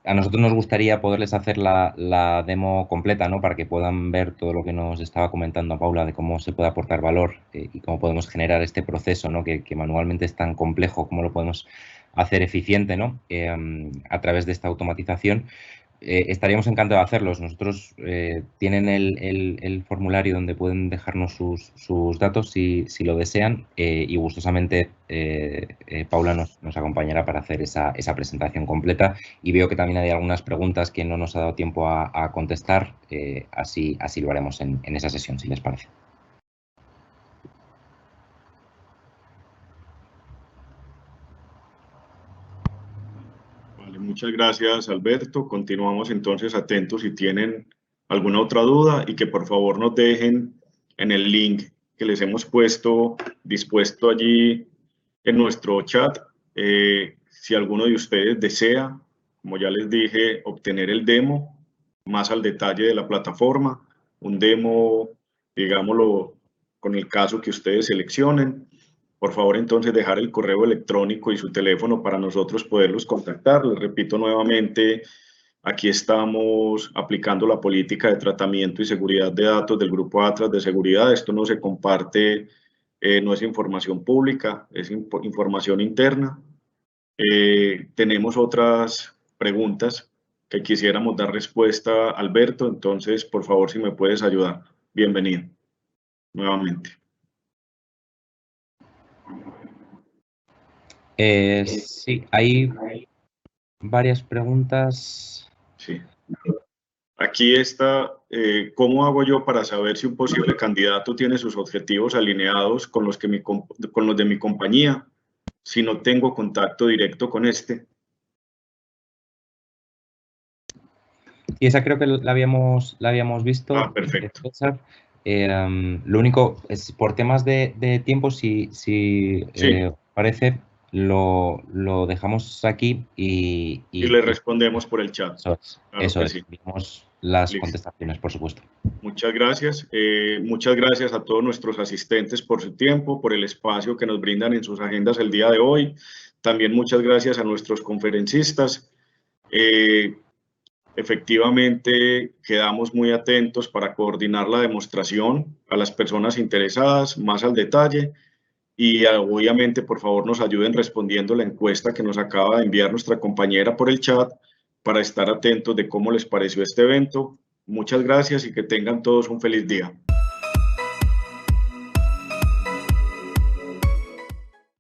A nosotros nos gustaría poderles hacer la demo completa, ¿no? Para que puedan ver todo lo que nos estaba comentando Paula de cómo se puede aportar valor y cómo podemos generar este proceso, ¿no? Que manualmente es tan complejo, cómo lo podemos hacer eficiente, ¿no? A través de esta automatización. Estaríamos encantados de hacerlos. Nosotros tienen el formulario donde pueden dejarnos sus datos si lo desean y gustosamente Paula nos acompañará para hacer esa presentación completa, y veo que también hay algunas preguntas que no nos ha dado tiempo a contestar, así lo haremos en esa sesión, si les parece. Vale, muchas gracias, Alberto. Continuamos entonces atentos si tienen alguna otra duda y que por favor nos dejen en el link que les hemos dispuesto allí en nuestro chat. Si alguno de ustedes desea, como ya les dije, obtener el demo más al detalle de la plataforma, un demo, digámoslo, con el caso que ustedes seleccionen. Por favor, entonces, dejar el correo electrónico y su teléfono para nosotros poderlos contactar. Les repito nuevamente, aquí estamos aplicando la política de tratamiento y seguridad de datos del Grupo Atlas de Seguridad. Esto no se comparte, no es información pública, es información interna. Tenemos otras preguntas que quisiéramos dar respuesta, Alberto. Entonces, por favor, si me puedes ayudar. Bienvenido nuevamente. Sí, hay varias preguntas. Sí. Aquí está, ¿cómo hago yo para saber si un posible candidato tiene sus objetivos alineados con los de mi compañía si no tengo contacto directo con este? Y esa creo que la habíamos visto. Ah, perfecto. César. Lo único es por temas de tiempo, si parece, lo dejamos aquí y le respondemos por el chat. Eso es. Vimos las contestaciones, por supuesto. Muchas gracias. Muchas gracias a todos nuestros asistentes por su tiempo, por el espacio que nos brindan en sus agendas el día de hoy. También muchas gracias a nuestros conferencistas. Efectivamente, quedamos muy atentos para coordinar la demostración a las personas interesadas, más al detalle, y obviamente, por favor, nos ayuden respondiendo la encuesta que nos acaba de enviar nuestra compañera por el chat para estar atentos de cómo les pareció este evento. Muchas gracias y que tengan todos un feliz día.